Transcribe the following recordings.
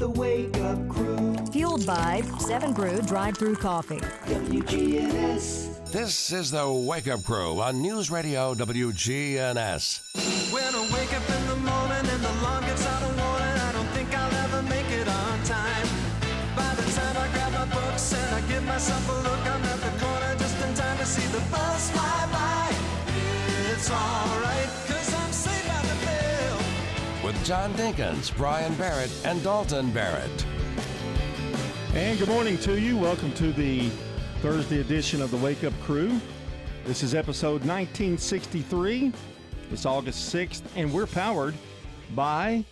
The Wake Up Crew. Fueled by 7 Brew Drive-Thru Coffee. WGNS. This is the Wake Up Crew on News Radio WGNS. When I wake up in the morning and the alarm gets out of warning, I don't think I'll ever make it on time. By the time I grab my books and I give myself a look, I'm at the corner just in time to see the bus fly by. It's alright, 'cause I'm saved by the bell. With John Dinkins, Brian Barrett, and Dalton Barrett. And good morning to you. Welcome to the Thursday edition of the Wake Up Crew. This is episode 1963. It's August 6th, and we're powered by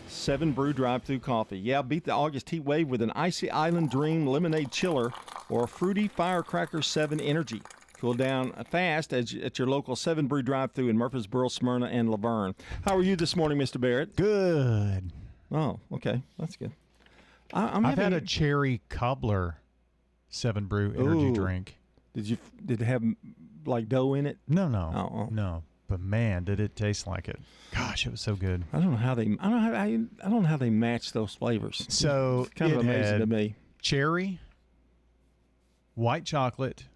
7 Brew Drive-Thru Coffee. Yeah, beat the August heat wave with an Icy Island Dream Lemonade Chiller or a Fruity Firecracker 7 Energy. Cool down fast at your local 7 Brew Drive-Thru in Murfreesboro, Smyrna, and Laverne. How are you this morning, Mr. Barrett? Good. Oh, okay. That's good. I've had a cherry cobbler 7 Brew energy drink. Did it have like dough in it? No. Oh. But man, did it taste like it. Gosh, it was so good. I don't know how they match those flavors. So it's kind of amazing to me. Cherry, white chocolate,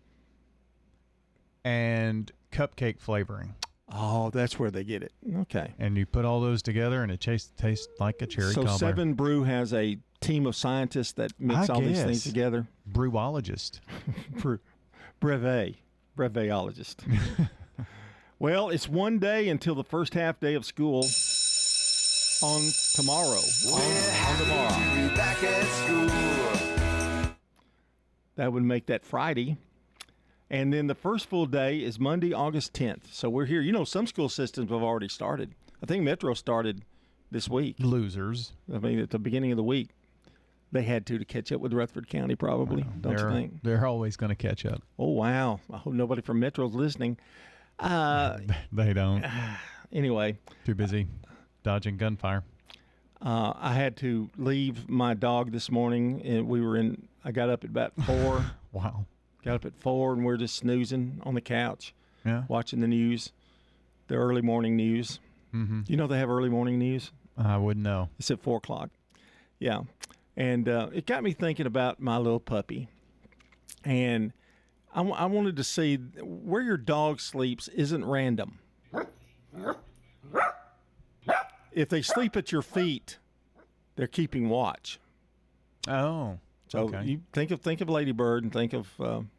and cupcake flavoring. Oh, that's where they get it. Okay. And you put all those together, and it tastes like a cherry cobbler. So 7 Brew has a team of scientists that mix all these things together. Brewologist. Breveologist. Well, it's one day until the first half day of school on tomorrow. On tomorrow. Back at school. That would make that Friday. And then the first full day is Monday, August 10th. So we're here. You know, some school systems have already started. I think Metro started this week. Losers. I mean, at the beginning of the week. They had to catch up with Rutherford County, probably. Don't you think? They're always going to catch up. Oh, wow. I hope nobody from Metro's listening. They don't. Anyway. Too busy dodging gunfire. I had to leave my dog this morning, and I got up at about 4. Wow. Got up at 4, and we're just snoozing on the couch, watching the news, the early morning news. Mm-hmm. You know they have early morning news? I wouldn't know. It's at 4 o'clock. Yeah. And it got me thinking about my little puppy. And I wanted to see where your dog sleeps isn't random. If they sleep at your feet, they're keeping watch. Oh. So okay. you think of Ladybird and think of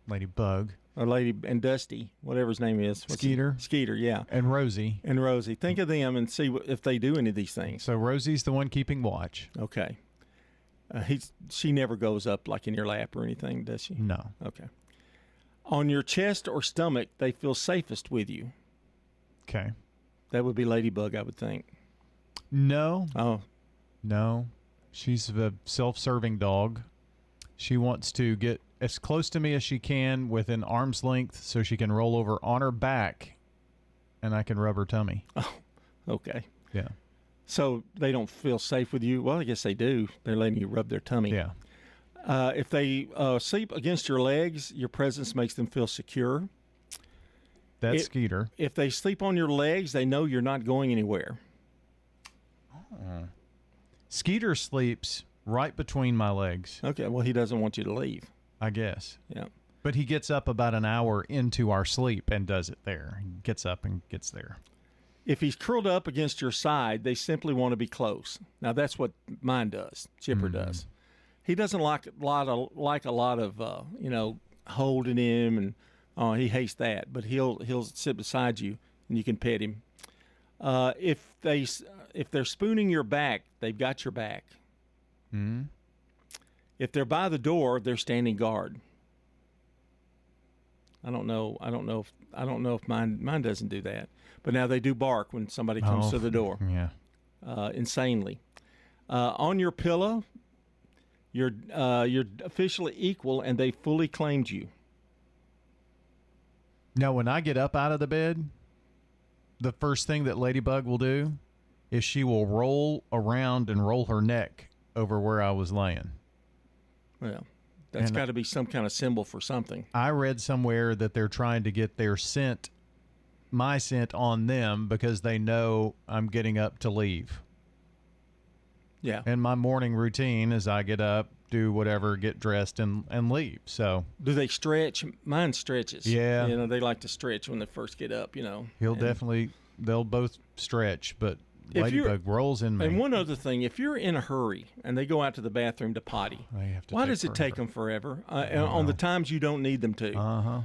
Ladybug. Or Lady and Dusty, whatever his name is. Skeeter. Skeeter, yeah. And Rosie. And Rosie. Think of them and see if they do any of these things. So Rosie's the one keeping watch. Okay. She never goes up like in your lap or anything, does she? No. Okay. On your chest or stomach, they feel safest with you. Okay. That would be Ladybug, I would think. No. Oh. No. She's a self-serving dog. She wants to get as close to me as she can within arm's length so she can roll over on her back and I can rub her tummy. Oh, okay. Yeah. So they don't feel safe with you? Well, I guess they do. They're letting you rub their tummy. Yeah. If they sleep against your legs, your presence makes them feel secure. That's Skeeter. If they sleep on your legs, they know you're not going anywhere. Skeeter sleeps right between my legs. Okay, well, he doesn't want you to leave. I guess. Yeah. But he gets up about an hour into our sleep and does it there. He gets up and gets there. If he's curled up against your side, they simply want to be close. Now, that's what mine does. Chipper does. He doesn't like a lot of holding him, and he hates that. But he'll sit beside you, and you can pet him. If they're spooning your back, they've got your back. Mm-hmm. If they're by the door, they're standing guard. I don't know if mine doesn't do that. But now they do bark when somebody comes to the door. Yeah. Insanely. On your pillow, you're officially equal, and they fully claimed you. Now, when I get up out of the bed, the first thing that Ladybug will do is she will roll around and roll her neck over where I was laying. Well, that's got to be some kind of symbol for something. I read somewhere that they're trying to get their scent, my scent, on them because they know I'm getting up to leave. Yeah. And my morning routine is I get up, do whatever, get dressed, and leave. So Do they stretch? Mine stretches. Yeah. You know, they like to stretch when they first get up, you know. they'll both stretch, but If you're- Ladybug rolls in me. And one other thing, if you're in a hurry and they go out to the bathroom to potty, They have to why take does it take forever. them forever? On the times you don't need them to. Uh-huh.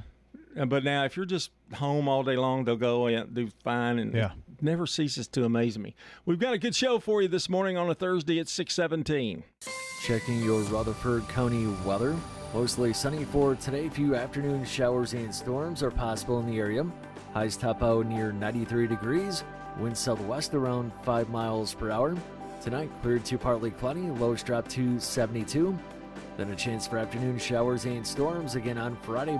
But now, if you're just home all day long, they'll go and do fine, and Yeah. it never ceases to amaze me. We've got a good show for you this morning on a Thursday at 6:17. Checking your Rutherford County weather. Mostly sunny for today. Few afternoon showers and storms are possible in the area. Highs top out near 93 degrees. Wind southwest around 5 miles per hour. Tonight, cleared to partly cloudy. Lows drop to 72. Then a chance for afternoon showers and storms again on Friday.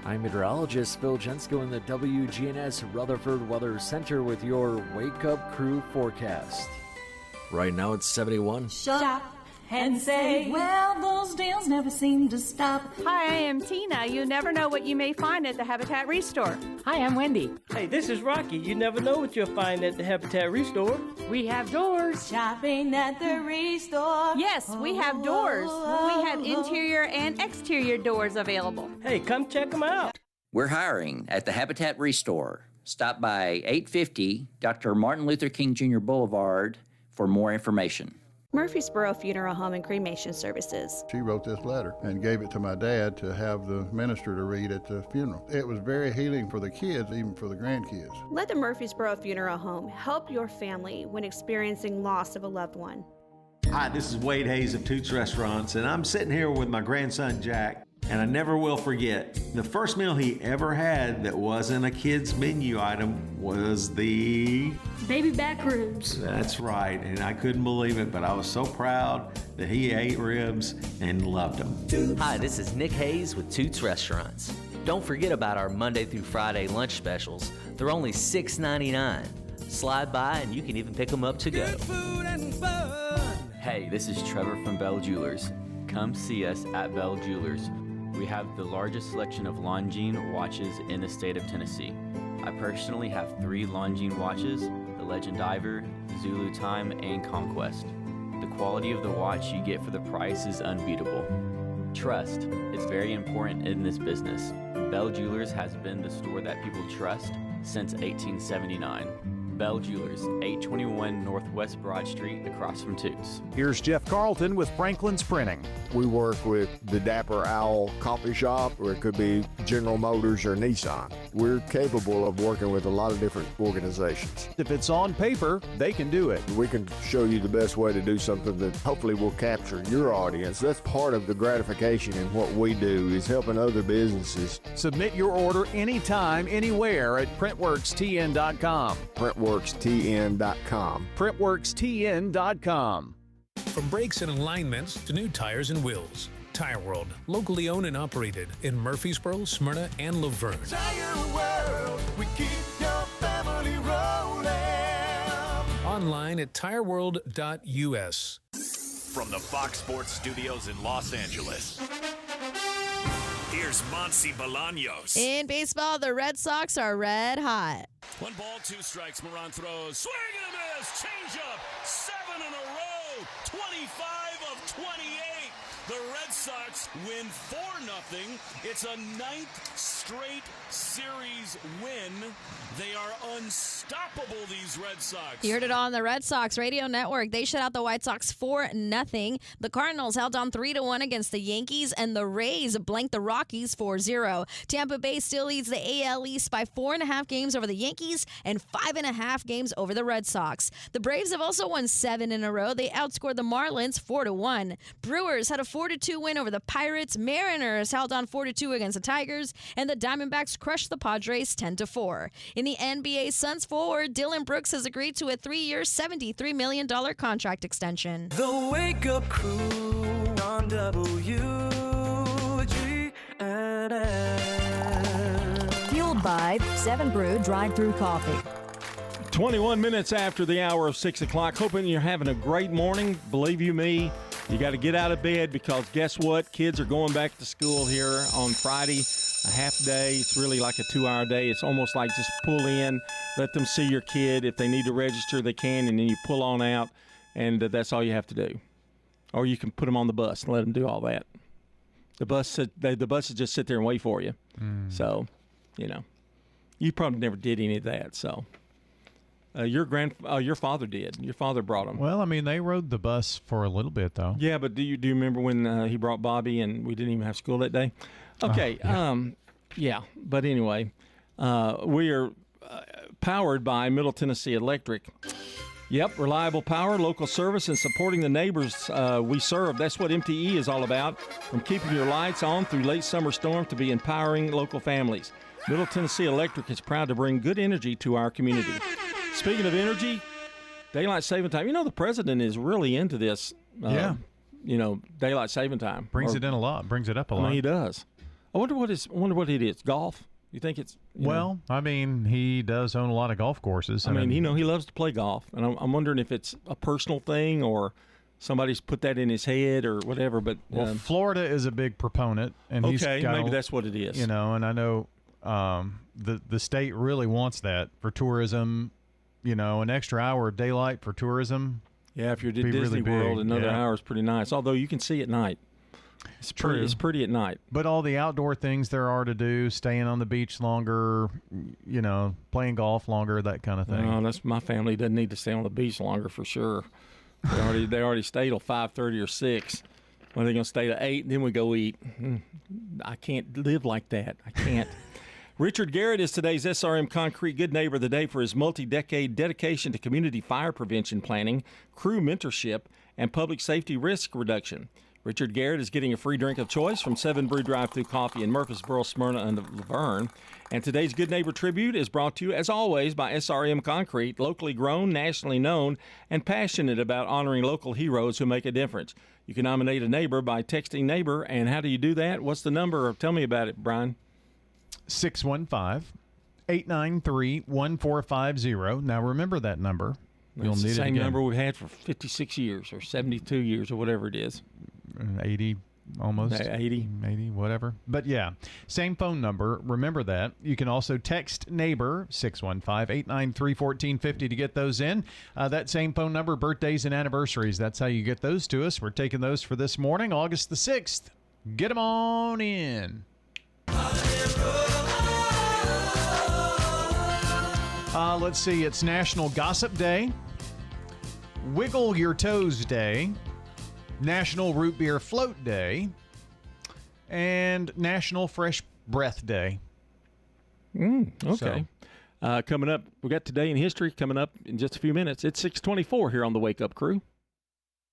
I'm meteorologist Phil Jensko in the WGNS Rutherford Weather Center with your Wake Up Crew forecast. Right now it's 71. Shut up and say, well, those deals never seem to stop. Hi, I am Tina. You never know what you may find at the Habitat Restore. Hi, I'm Wendy. Hey, this is Rocky. You never know what you'll find at the Habitat Restore. We have doors. Shopping at the Restore. Yes, we have doors. We have interior and exterior doors available. Hey, come check them out. We're hiring at the Habitat Restore. Stop by 850 Dr. Martin Luther King Jr. Boulevard for more information. Murfreesboro Funeral Home and Cremation Services. She wrote this letter and gave it to my dad to have the minister to read at the funeral. It was very healing for the kids, even for the grandkids. Let the Murfreesboro Funeral Home help your family when experiencing loss of a loved one. Hi, this is Wade Hayes of Toots Restaurants, and I'm sitting here with my grandson Jack, and I never will forget, the first meal he ever had that wasn't a kid's menu item was the Baby back ribs. That's right, and I couldn't believe it, but I was so proud that he ate ribs and loved them. Hi, this is Nick Hayes with Toots Restaurants. Don't forget about our Monday through Friday lunch specials. They're only $6.99. Slide by and you can even pick them up to go. Hey, this is Trevor from Bell Jewelers. Come see us at Bell Jewelers. We have the largest selection of Longines watches in the state of Tennessee. I personally have 3 Longines watches, the Legend Diver, Zulu Time, and Conquest. The quality of the watch you get for the price is unbeatable. Trust, it's very important in this business. Bell Jewelers has been the store that people trust since 1879. Bell Jewelers, 821 Northwest Broad Street, across from Toots. Here's Jeff Carlton with Franklin's Printing. We work with the Dapper Owl Coffee Shop, or it could be General Motors or Nissan. We're capable of working with a lot of different organizations. If it's on paper, they can do it. We can show you the best way to do something that hopefully will capture your audience. That's part of the gratification in what we do, is helping other businesses. Submit your order anytime, anywhere at PrintworksTN.com. PrintworksTN.com. PrintworksTN.com. From brakes and alignments to new tires and wheels, Tire World, locally owned and operated in Murfreesboro, Smyrna, and Laverne. Tire World, we keep your family rolling. Online at tireworld.us. From the Fox Sports Studios in Los Angeles, here's Monsi Bolaños. In baseball, the Red Sox are red hot. 1 ball, 2 strikes. Moran throws. Swing and a miss. Change up. 7 in a row. 25 of 28. The Red Sox win 4-0. It's a 9th straight series win. They are unstoppable, these Red Sox. You heard it on the Red Sox radio network. They shut out the White Sox 4-0. The Cardinals held on 3-1 against the Yankees, and the Rays blanked the Rockies 4-0. Tampa Bay still leads the AL East by 4.5 games over the Yankees and 5.5 games over the Red Sox. The Braves have also won 7 in a row. They outscored the Marlins 4-1. Brewers had a 4-2 win over the Pirates. Mariners held on 4-2 against the Tigers, and the Diamondbacks crushed the Padres 10-4. In the NBA, Suns forward Dylan Brooks has agreed to a 3-year, $73 million contract extension. The Wake Up Crew on WGNS. Fueled by 7 Brew drive-through coffee. 21 minutes after the hour of 6 o'clock. Hoping you're having a great morning. Believe you me, you got to get out of bed, because guess what? Kids are going back to school here on Friday. A half day. It's really like a 2-hour day. It's almost like just pull in, let them see your kid. If they need to register, they can, and then you pull on out. and that's all you have to do. Or you can put them on the bus and let them do all that. The buses just sit there and wait for you. So, you probably never did any of that. So, your father did. Your father brought them. Well, I mean, they rode the bus for a little bit, though. Yeah, but do you remember when he brought Bobby and we didn't even have school that day? Okay. Yeah. But anyway, we are powered by Middle Tennessee Electric. Yep, reliable power, local service, and supporting the neighbors we serve. That's what MTE is all about. From keeping your lights on through late summer storms to be empowering local families. Middle Tennessee Electric is proud to bring good energy to our community. Speaking of energy, daylight saving time. The president is really into this. Daylight saving time. Brings it in a lot. Brings it up a lot. I mean, he does. I wonder what it is. Golf? You think it's I mean, he does own a lot of golf courses. I mean, he loves to play golf, and I'm wondering if it's a personal thing or somebody's put that in his head or whatever. But Florida is a big proponent, and he's got maybe that's what it is. And I know the state really wants that for tourism. An extra hour of daylight for tourism. Yeah, if you're at Disney World, another hour is pretty nice. Although you can see at night. It's true. It's pretty at night. But all the outdoor things there are to do, staying on the beach longer, playing golf longer, that kind of thing. No, that's my family doesn't need to stay on the beach longer for sure. They already stay till 5:30 or 6. When they're going to stay to 8, and then we go eat. I can't live like that. I can't. Richard Garrett is today's SRM Concrete Good Neighbor of the Day for his multi-decade dedication to community fire prevention planning, crew mentorship, and public safety risk reduction. Richard Garrett is getting a free drink of choice from 7 Brew Drive-Thru Coffee in Murfreesboro, Smyrna, and Laverne. And today's Good Neighbor Tribute is brought to you, as always, by SRM Concrete, locally grown, nationally known, and passionate about honoring local heroes who make a difference. You can nominate a neighbor by texting neighbor, and how do you do that? What's the number? Tell me about it, Brian. 615-893-1450. Now, remember that number. You'll It's need the it same again. number we've had for 56 years or 72 years or whatever it is. 80 almost. 80, whatever. But yeah, same phone number. Remember that. You can also text neighbor 615-893-1450 to get those in. That same phone number, birthdays and anniversaries. That's how you get those to us. We're taking those for this morning, August the 6th. Get them on in. Let's see. It's National Gossip Day, Wiggle Your Toes Day, National Root Beer Float Day, and National Fresh Breath Day. Okay. Coming up, we got Today in History coming up in just a few minutes. It's 6:24 here on the Wake Up Crew.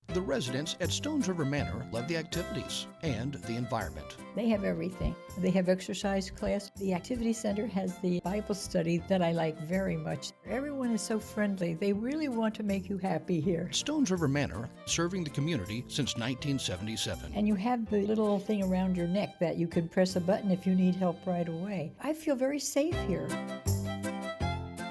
The residents at Stones River Manor love the activities and the environment. They have everything. They have exercise class. The activity center has the Bible study that I like very much. Everyone is so friendly. They really want to make you happy here. Stones River Manor, serving the community since 1977. And you have the little thing around your neck that you can press a button if you need help right away. I feel very safe here.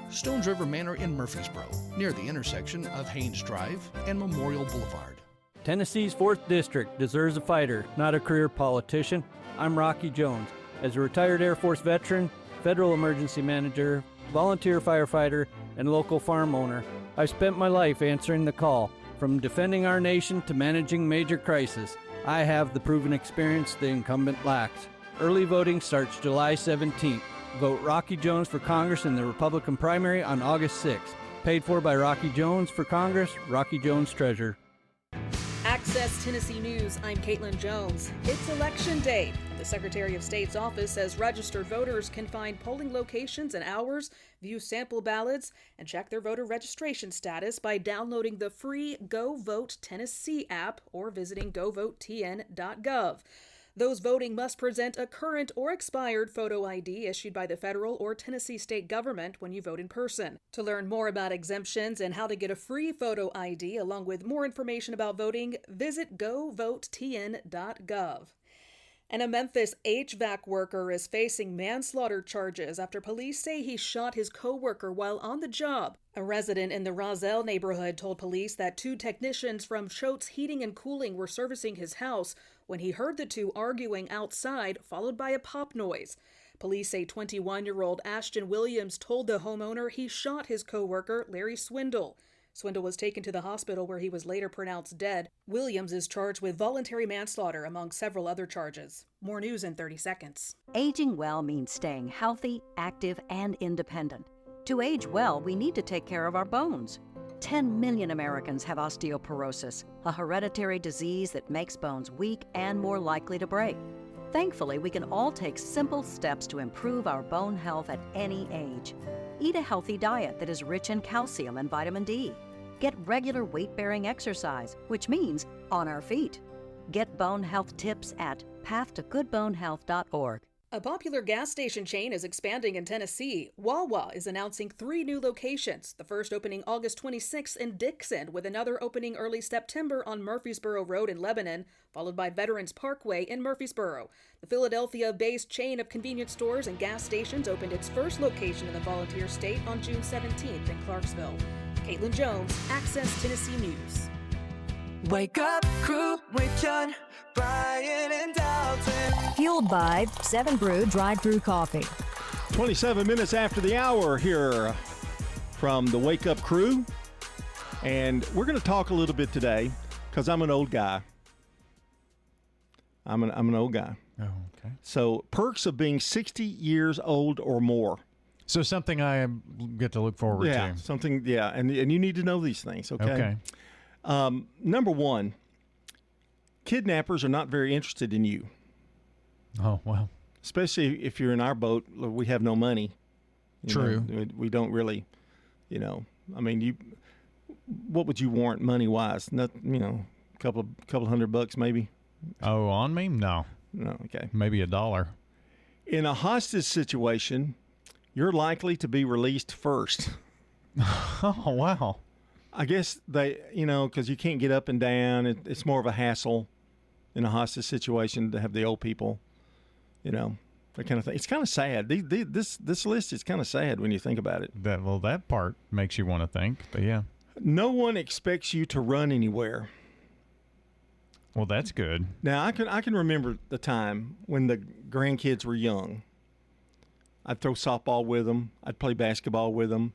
Stones River Manor in Murfreesboro, near the intersection of Haynes Drive and Memorial Boulevard. Tennessee's 4th District deserves a fighter, not a career politician. I'm Rocky Jones. As a retired Air Force veteran, federal emergency manager, volunteer firefighter, and local farm owner, I've spent my life answering the call. From defending our nation to managing major crises, I have the proven experience the incumbent lacks. Early voting starts July 17th. Vote Rocky Jones for Congress in the Republican primary on August 6th. Paid for by Rocky Jones for Congress, Rocky Jones Treasurer. Access Tennessee News, I'm Caitlin Jones. It's Election Day. The Secretary of State's office says registered voters can find polling locations and hours, view sample ballots, and check their voter registration status by downloading the free Go Vote Tennessee app or visiting govotetn.gov. Those voting must present a current or expired photo ID issued by the federal or Tennessee state government when you vote in person. To learn more about exemptions and how to get a free photo ID, along with more information about voting, visit govotetn.gov. And a Memphis HVAC worker is facing manslaughter charges after police say he shot his co-worker while on the job. A resident in the Roselle neighborhood told police that 2 technicians from Schultz Heating and Cooling were servicing his house when he heard the 2 arguing outside, followed by a pop noise. Police say 21-year-old Ashton Williams told the homeowner he shot his co-worker, Larry Swindle. Swindle was taken to the hospital where he was later pronounced dead. Williams is charged with voluntary manslaughter among several other charges. More news in 30 seconds. Aging well means staying healthy, active, and independent. To age well, we need to take care of our bones. 10 million Americans have osteoporosis, a hereditary disease that makes bones weak and more likely to break. Thankfully, we can all take simple steps to improve our bone health at any age. Eat a healthy diet that is rich in calcium and vitamin D. Get regular weight-bearing exercise, which means on our feet. Get bone health tips at pathtogoodbonehealth.org. A popular gas station chain is expanding in Tennessee. Wawa is announcing 3 new locations, the first opening August 26th in Dixon, with another opening early September on Murfreesboro Road in Lebanon, followed by Veterans Parkway in Murfreesboro. The Philadelphia-based chain of convenience stores and gas stations opened its first location in the Volunteer State on June 17th in Clarksville. Caitlin Jones, Access Tennessee News. Wake up, crew with John, Brian, and Dalton. Fueled by 7 Brew drive-through coffee. 27 minutes after the hour here from the Wake Up Crew. And we're going to talk a little bit today because I'm an old guy. I'm an old guy. Oh, okay. So perks of being 60 years old or more. So something I get to look forward to. Something, and you need to know these things, okay? Number one, kidnappers are not very interested in you. Oh, wow. Especially if you're in our boat, we have no money. True. We don't really, I mean, what would you warrant money-wise? Not, couple $100 maybe. Oh, on me? No. No, okay. Maybe $1. In a hostage situation, you're likely to be released first. Oh, wow. I guess they, because you can't get up and down. It's more of a hassle in a hostage situation to have the old people, that kind of thing. It's kind of sad. This list is kind of sad when you think about it. That part makes you want to think, but yeah. No one expects you to run anywhere. Well, that's good. Now, I can remember the time when the grandkids were young. I'd throw softball with them. I'd play basketball with them.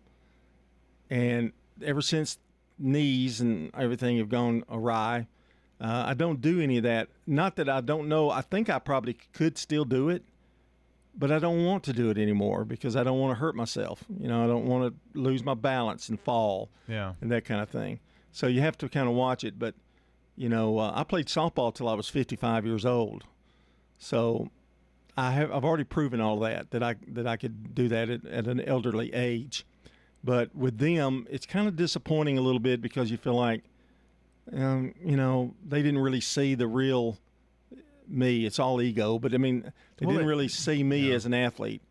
And ever since knees and everything have gone awry, I don't do any of that. Not that I don't know. I think I probably could still do it, but I don't want to do it anymore because I don't want to hurt myself. I don't want to lose my balance and fall and that kind of thing. So you have to kind of watch it. But, I played softball till I was 55 years old. So I've already proven all that I could do that at an elderly age. But with them, it's kind of disappointing a little bit because you feel like, they didn't really see the real me. It's all ego. But, I mean, they didn't really see me as an athlete.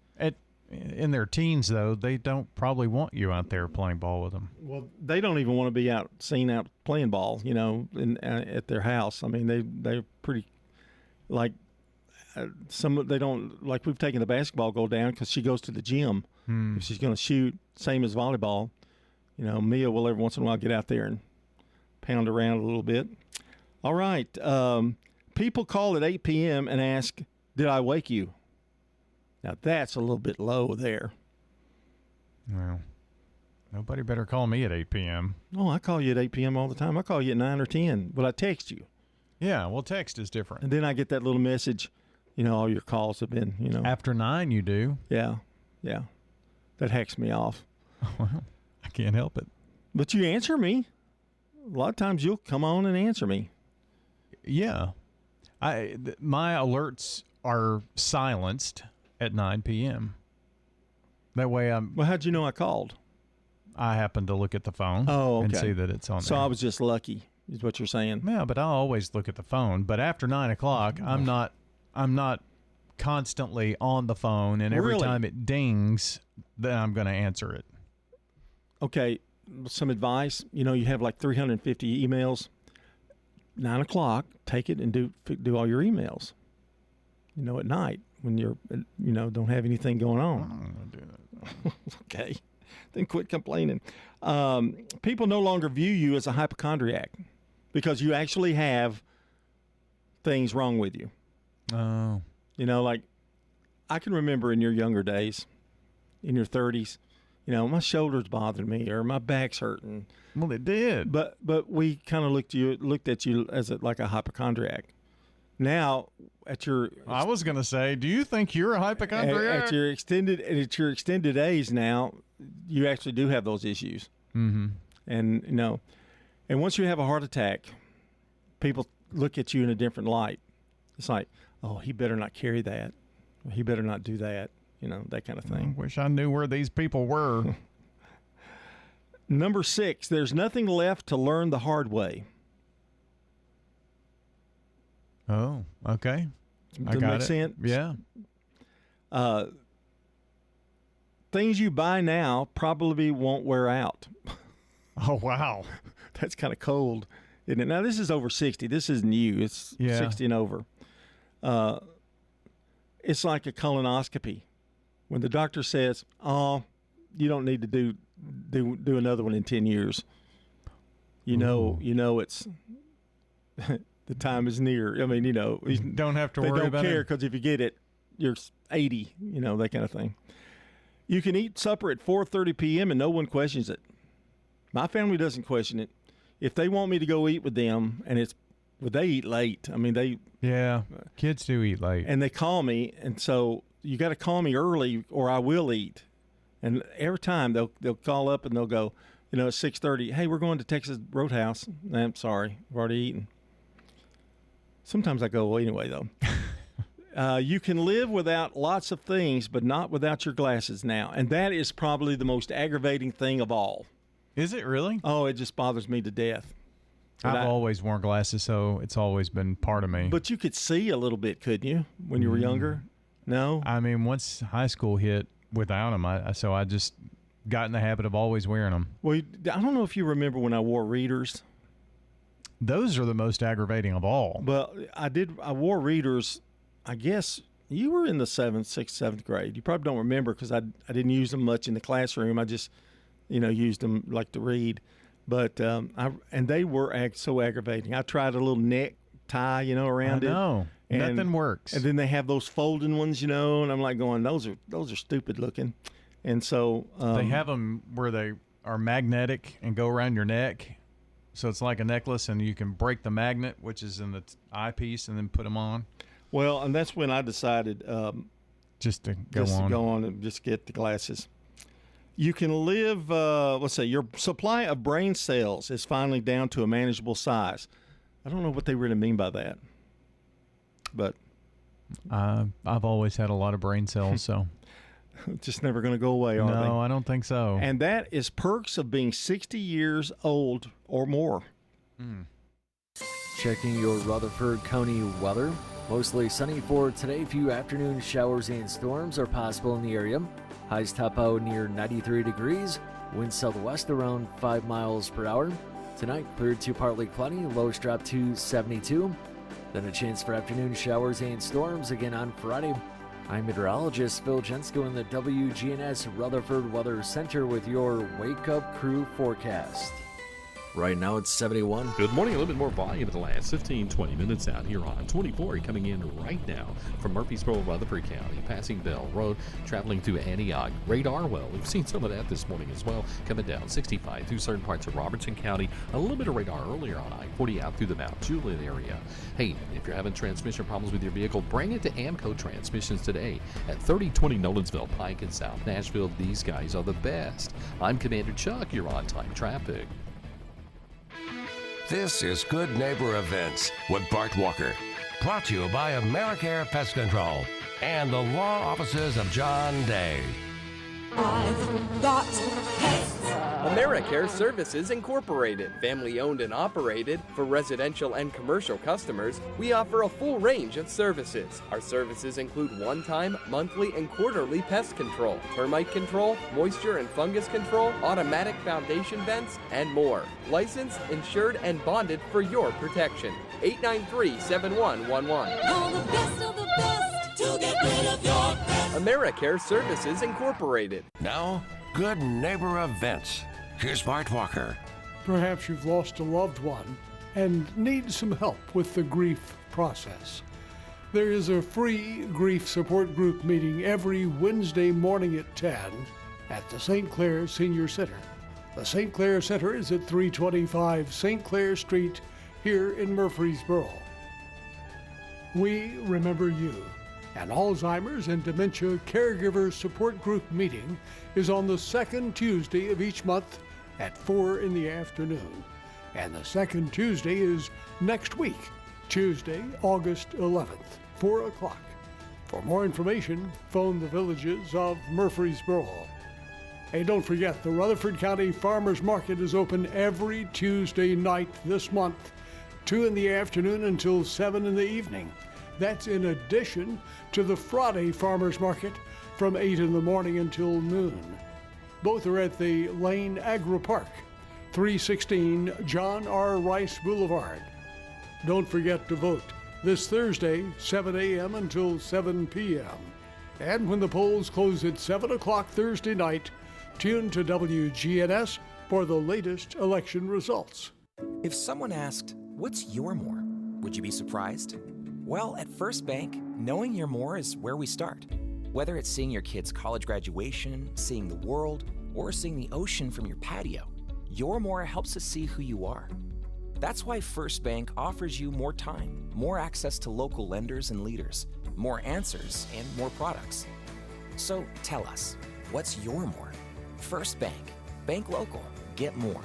In their teens, though, they don't probably want you out there playing ball with them. Well, they don't even want to be seen out playing ball, at their house. I mean, they're pretty, like, they don't, like we've taken the basketball goal down because she goes to the gym. If she's going to shoot, same as volleyball. Mia will every once in a while get out there and pound around a little bit. All right. People call at 8 p.m. and ask, did I wake you? Now, that's a little bit low there. Well, nobody better call me at 8 p.m. Oh, I call you at 8 p.m. all the time. I call you at 9 or 10, but I text you. Yeah, well, text is different. And then I get that little message, all your calls have been, After 9 you do. Yeah. That hacks me off. Well, I can't help it. But you answer me. A lot of times you'll come on and answer me. Yeah. My alerts are silenced at 9 p.m. That way Well, how'd you know I called? I happened to look at the phone and see that it's on So there. I was just lucky, is what you're saying. Yeah, but I always look at the phone. But after 9 o'clock, I'm not constantly on the phone, and every time it dings, then I'm going to answer it. Okay, some advice. You have like 350 emails. 9 o'clock, take it and do all your emails. At night when you're, don't have anything going on. I'm going to do that. Okay, then quit complaining. People no longer view you as a hypochondriac because you actually have things wrong with you. Oh. Like I can remember in your younger days, in your 30s, my shoulder's bothering me or my back's hurting. Well, it did. But we kind of looked at you as like a hypochondriac. Now, I was going to say, do you think you're a hypochondriac? At your extended age now, you actually do have those issues. Mm-hmm. And, and once you have a heart attack, people look at you in a different light. It's like, oh, he better not carry that. He better not do that. That kind of thing. I wish I knew where these people were. Number 6, there's nothing left to learn the hard way. Oh, okay. Does that make sense? Yeah. Things you buy now probably won't wear out. Oh, wow. That's kind of cold, isn't it? Now, this is over 60. This isn't you. It's 60 and over. It's like a colonoscopy. When the doctor says, oh, you don't need to do another one in 10 years, you know it's the time is near. I mean, you don't have to worry about it. They don't care because if you get it, you're 80, that kind of thing. You can eat supper at 4:30 p.m. and no one questions it. My family doesn't question it. If they want me to go eat with them, and they eat late. I mean, kids do eat late. And they call me, and so you got to call me early or I will eat. And every time they'll call up and they'll go, at 6:30, hey, we're going to Texas Roadhouse. I'm sorry, I've already eaten. Sometimes I go, well, anyway, though. You can live without lots of things, but not without your glasses now. And that is probably the most aggravating thing of all. Is it really? Oh, it just bothers me to death. I've always worn glasses, so it's always been part of me. But you could see a little bit, couldn't you, when you were younger? No? I mean, once high school hit without them, so I just got in the habit of always wearing them. Well, I don't know if you remember when I wore readers. Those are the most aggravating of all. Well, I wore readers, I guess you were in the 7th, 6th, 7th grade. You probably don't remember because I didn't use them much in the classroom. I just, used them like to read. But and they were so aggravating. I tried a little neck tie, around it. No, nothing works. And then they have those folding ones, and I'm like going, those are stupid looking. And so they have them where they are magnetic and go around your neck. So it's like a necklace, and you can break the magnet, which is in the eyepiece, and then put them on. Well, and that's when I decided just to go on and just get the glasses. You can live, let's say, your supply of brain cells is finally down to a manageable size. I don't know what they really mean by that, but I've always had a lot of brain cells, so it's just never going to go away, are they? No, I don't think so. And that is perks of being 60 years old or more. Checking your Rutherford County weather. Mostly sunny for today. Few afternoon showers and storms are possible in the area. Highs top out near 93 degrees. Wind southwest around 5 miles per hour. Tonight, cleared to partly cloudy. Lows drop to 72. Then a chance for afternoon showers and storms again on Friday. I'm meteorologist Phil Jensko in the WGNS Rutherford Weather Center with your Wake Up Crew forecast. Right now it's 71. Good morning. A little bit more volume in the last 15-20 minutes out here on 24. Coming in right now from Murfreesboro, Rutherford County, passing Bell Road, traveling through Antioch. Radar, well, we've seen some of that this morning as well. Coming down 65 through certain parts of Robertson County. A little bit of radar earlier on I-40 out through the Mount Juliet area. Hey, if you're having transmission problems with your vehicle, bring it to Amco Transmissions today at 3020 Nolensville Pike in South Nashville. These guys are the best. I'm Commander Chuck. You're on time traffic. This is Good Neighbor Events with Bart Walker. Brought to you by AmeriCare Pest Control and the law offices of John Day. I've got pets. AmeriCare Services Incorporated, family owned and operated. For residential and commercial customers, we offer a full range of services. Our services include one-time, monthly, and quarterly pest control, termite control, moisture and fungus control, automatic foundation vents, and more. Licensed, insured, and bonded for your protection. 893-7111. Call the best of the best to get rid of your pets. AmeriCare Services Incorporated. Now, Good Neighbor Events. Here's Bart Walker. Perhaps you've lost a loved one and need some help with the grief process. There is a free grief support group meeting every Wednesday morning at 10 at the St. Clair Senior Center. The St. Clair Center is at 325 St. Clair Street here in Murfreesboro. We remember you. An Alzheimer's and Dementia Caregiver Support Group meeting is on the second Tuesday of each month at 4 in the afternoon. And the second Tuesday is next week, Tuesday, August 11th, 4 o'clock. For more information, phone the villages of Murfreesboro. Hey, don't forget, the Rutherford County Farmers Market is open every Tuesday night this month, 2 in the afternoon until 7 in the evening. That's in addition to the Friday Farmers Market from 8 in the morning until noon. Both are at the Lane Agri Park, 316 John R. Rice Boulevard. Don't forget to vote this Thursday, 7 a.m. until 7 p.m. And when the polls close at 7 o'clock Thursday night, tune to WGNS for the latest election results. If someone asked, "What's your more?" would you be surprised? Well, at First Bank, knowing your more is where we start. Whether it's seeing your kid's college graduation, seeing the world, or seeing the ocean from your patio, your more helps us see who you are. That's why First Bank offers you more time, more access to local lenders and leaders, more answers, and more products. So tell us, what's your more? First Bank. Bank local. Get more.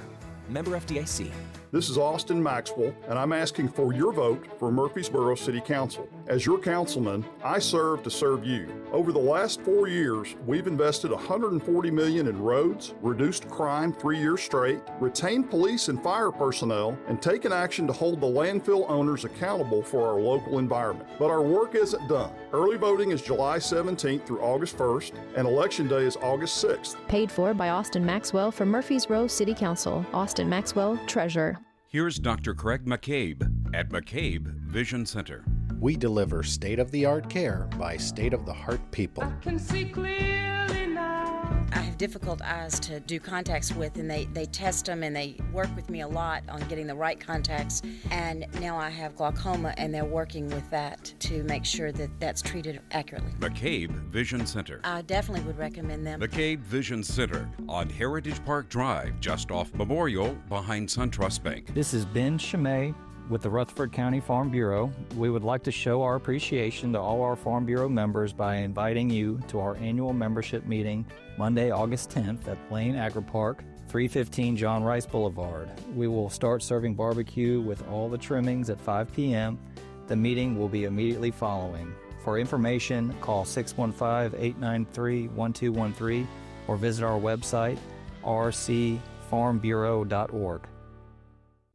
Member FDIC. This is Austin Maxwell, and I'm asking for your vote for Murfreesboro City Council. As your councilman, I serve to serve you. Over the last 4 years, we've invested $140 million in roads, reduced crime 3 years straight, retained police and fire personnel, and taken action to hold the landfill owners accountable for our local environment. But our work isn't done. Early voting is July 17th through August 1st, and Election Day is August 6th. Paid for by Austin Maxwell for Murfreesboro City Council. Austin Maxwell, Treasurer. Here's Dr. Craig McCabe at McCabe Vision Center. We deliver state-of-the-art care by state-of-the-heart people. Can see clearly now. I have difficult eyes to do contacts with, and they test them and they work with me a lot on getting the right contacts. And now I have glaucoma, and they're working with that to make sure that that's treated accurately. McCabe Vision Center. I definitely would recommend them. McCabe Vision Center on Heritage Park Drive, just off Memorial, behind SunTrust Bank. This is Ben Chimay with the Rutherford County Farm Bureau. We would like to show our appreciation to all our Farm Bureau members by inviting you to our annual membership meeting Monday, August 10th at Lane Agri Park, 315 John Rice Boulevard. We will start serving barbecue with all the trimmings at 5 p.m. The meeting will be immediately following. For information, call 615-893-1213 or visit our website, rcfarmbureau.org.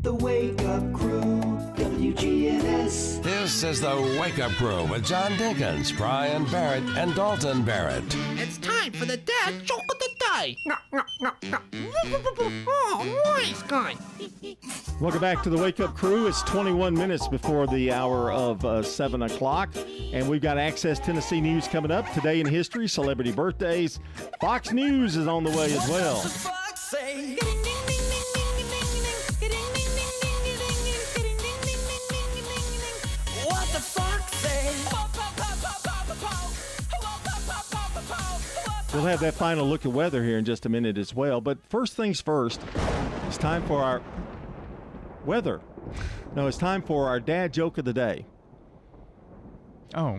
The Wake Up Crew, WGNS. This is the Wake Up Crew with John Dinkins, Brian Barrett, and Dalton Barrett. It's time for the dad joke of the day. Oh, nice guy. Welcome back to the Wake Up Crew. It's 21 minutes before the hour of 7 o'clock, and we've got Access Tennessee News coming up. Today in history, celebrity birthdays. Fox News is on the way as well. We'll have that final look at weather here in just a minute as well. But first things first, it's time for our weather. No, it's time for our dad joke of the day. Oh,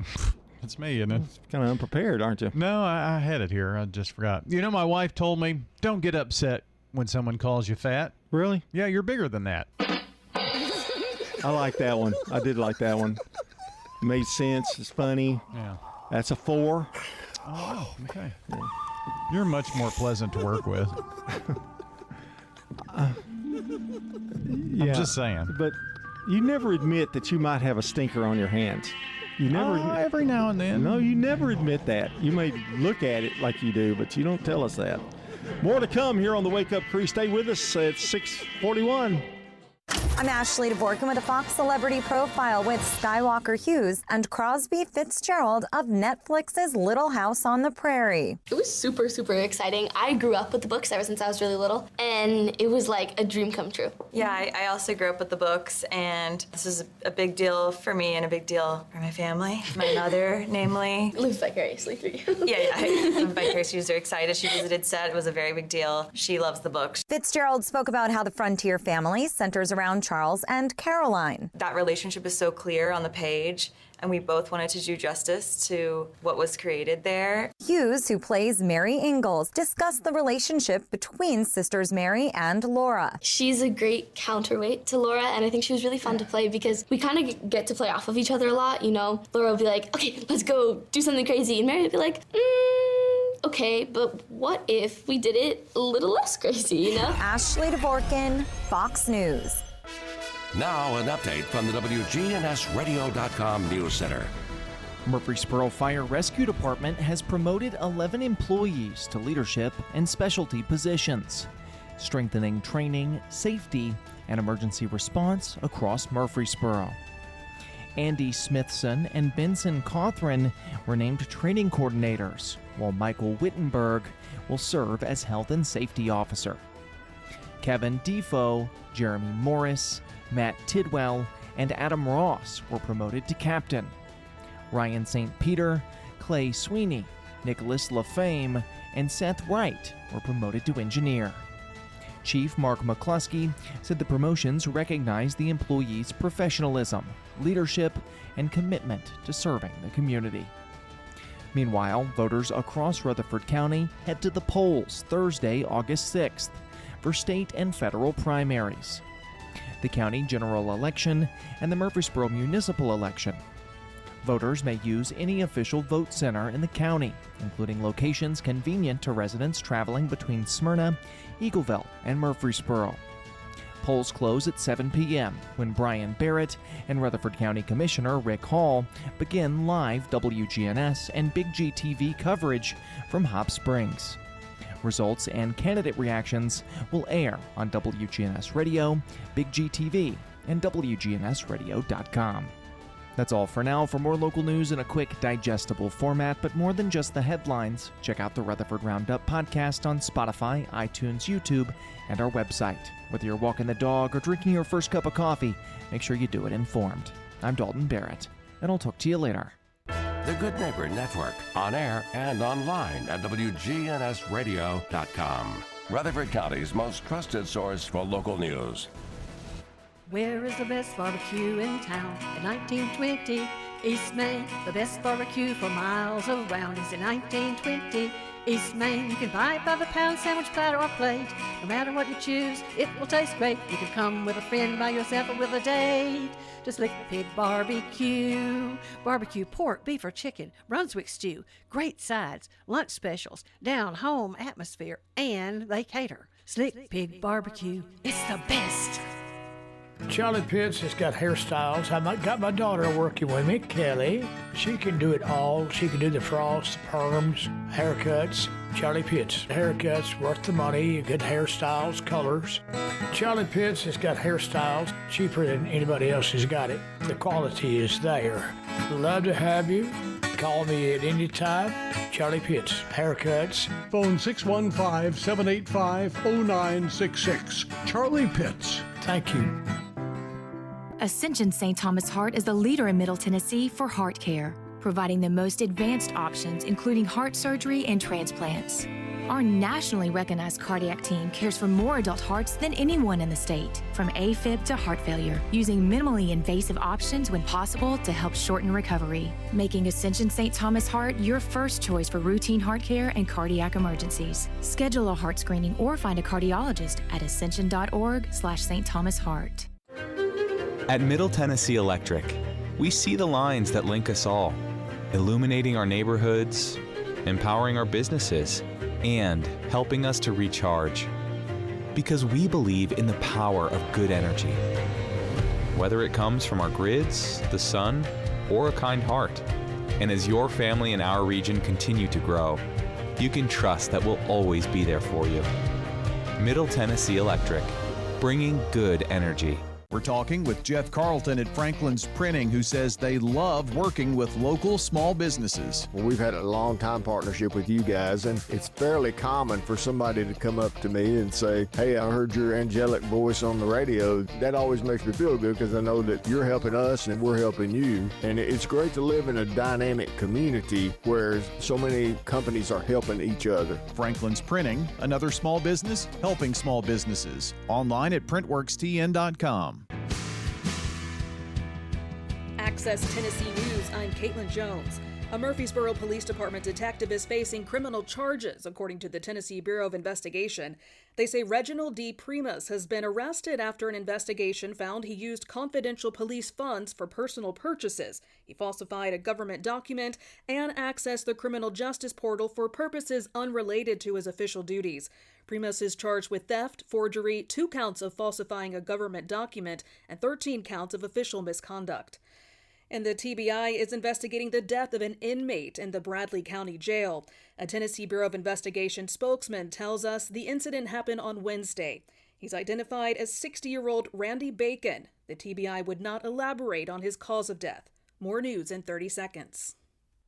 it's me, isn't it? Kind of unprepared, aren't you? No, I had it here. I just forgot. You know, my wife told me, don't get upset when someone calls you fat. Really? Yeah, you're bigger than that. I like that one. I did like that one. Made sense. It's funny. Yeah. That's a 4. Oh, okay. Yeah. You're much more pleasant to work with. Yeah, I'm just saying. But you never admit that you might have a stinker on your hands. You never. Every now and then. No, you never admit that. You may look at it like you do, but you don't tell us that. More to come here on the Wake Up Crew. Stay with us at 6:41. I'm Ashley Dvorkin with a Fox Celebrity Profile with Skywalker Hughes and Crosby Fitzgerald of Netflix's Little House on the Prairie. It was super, super exciting. I grew up with the books ever since I was really little, and it was like a dream come true. Yeah, I also grew up with the books, and this is a big deal for me and a big deal for my family. My mother, namely. Lives vicariously through you. Yeah. I'm vicariously. She was very excited. She visited set. It was a very big deal. She loves the books. Fitzgerald spoke about how the Frontier family centers around Charles and Caroline. That relationship is so clear on the page, and we both wanted to do justice to what was created there. Hughes, who plays Mary Ingalls, discussed the relationship between sisters Mary and Laura. She's a great counterweight to Laura, and I think she was really fun to play because we kind of get to play off of each other a lot, you know? Laura will be like, okay, let's go do something crazy, and Mary would be like, okay, but what if we did it a little less crazy, you know? Ashley Dvorkin, Fox News. Now an update from the WGNSradio.com News Center. Murfreesboro Fire Rescue Department has promoted 11 employees to leadership and specialty positions, strengthening training, safety, and emergency response across Murfreesboro. Andy Smithson and Benson Cothran were named training coordinators, while Michael Wittenberg will serve as health and safety officer. Kevin Defoe, Jeremy Morris, Matt Tidwell, and Adam Ross were promoted to captain. Ryan St. Peter, Clay Sweeney, Nicholas LaFame, and Seth Wright were promoted to engineer. Chief Mark McCluskey said the promotions recognize the employees' professionalism, leadership, and commitment to serving the community. Meanwhile, voters across Rutherford County head to the polls Thursday, August 6th, for state and federal primaries, the county general election, and the Murfreesboro municipal election. Voters may use any official vote center in the county, including locations convenient to residents traveling between Smyrna, Eagleville, and Murfreesboro. Polls close at 7 p.m. when Brian Barrett and Rutherford County Commissioner Rick Hall begin live WGNS and Big G TV coverage from Hop Springs. Results and candidate reactions will air on WGNS Radio, Big G TV, and WGNSradio.com. That's all for now. For more local news in a quick, digestible format, but more than just the headlines, check out the Rutherford Roundup podcast on Spotify, iTunes, YouTube, and our website. Whether you're walking the dog or drinking your first cup of coffee, make sure you do it informed. I'm Dalton Barrett, and I'll talk to you later. The Good Neighbor Network, on air and online at WGNSradio.com. Rutherford County's most trusted source for local news. Where is the best barbecue in town? In 1920, East Main. The best barbecue for miles around is in 1920, East Main. You can buy it by the pound, sandwich, platter, or plate. No matter what you choose, it will taste great. You can come with a friend, by yourself, or with a date. To Slick Pig Barbecue. Barbecue pork, beef, or chicken, Brunswick stew, great sides, lunch specials, down-home atmosphere, and they cater. Slick Pig Barbecue, it's the best. Charlie Pitts has got hairstyles. I got my daughter working with me, Kelly. She can do it all. She can do the frosts, the perms, haircuts. Charlie Pitts. Haircuts worth the money, good hairstyles, colors. Charlie Pitts has got hairstyles cheaper than anybody else has got it. The quality is there. Love to have you. Call me at any time. Charlie Pitts, haircuts. Phone 615-785-0966. Charlie Pitts. Thank you. Ascension St. Thomas Heart is the leader in Middle Tennessee for heart care, providing the most advanced options, including heart surgery and transplants. Our nationally recognized cardiac team cares for more adult hearts than anyone in the state, from AFib to heart failure, using minimally invasive options when possible to help shorten recovery, making Ascension St. Thomas Heart your first choice for routine heart care and cardiac emergencies. Schedule a heart screening or find a cardiologist at ascension.org/St. Thomas Heart. At Middle Tennessee Electric, we see the lines that link us all, illuminating our neighborhoods, empowering our businesses, and helping us to recharge. Because we believe in the power of good energy. Whether it comes from our grids, the sun, or a kind heart. And as your family and our region continue to grow, you can trust that we'll always be there for you. Middle Tennessee Electric, bringing good energy. We're talking with Jeff Carlton at Franklin's Printing, who says they love working with local small businesses. Well, we've had a long-time partnership with you guys, and it's fairly common for somebody to come up to me and say, hey, I heard your angelic voice on the radio. That always makes me feel good because I know that you're helping us and we're helping you. And it's great to live in a dynamic community where so many companies are helping each other. Franklin's Printing, another small business helping small businesses. Online at printworkstn.com. Access Tennessee News, I'm Caitlin Jones. A Murfreesboro Police Department detective is facing criminal charges, according to the Tennessee Bureau of Investigation. They say Reginald D. Primus has been arrested after an investigation found he used confidential police funds for personal purchases. He falsified a government document and accessed the criminal justice portal for purposes unrelated to his official duties. Primus is charged with theft, forgery, 2 counts of falsifying a government document, and 13 counts of official misconduct. And the TBI is investigating the death of an inmate in the Bradley County Jail. A Tennessee Bureau of Investigation spokesman tells us the incident happened on Wednesday. He's identified as 60-year-old Randy Bacon. The TBI would not elaborate on his cause of death. More news in 30 seconds.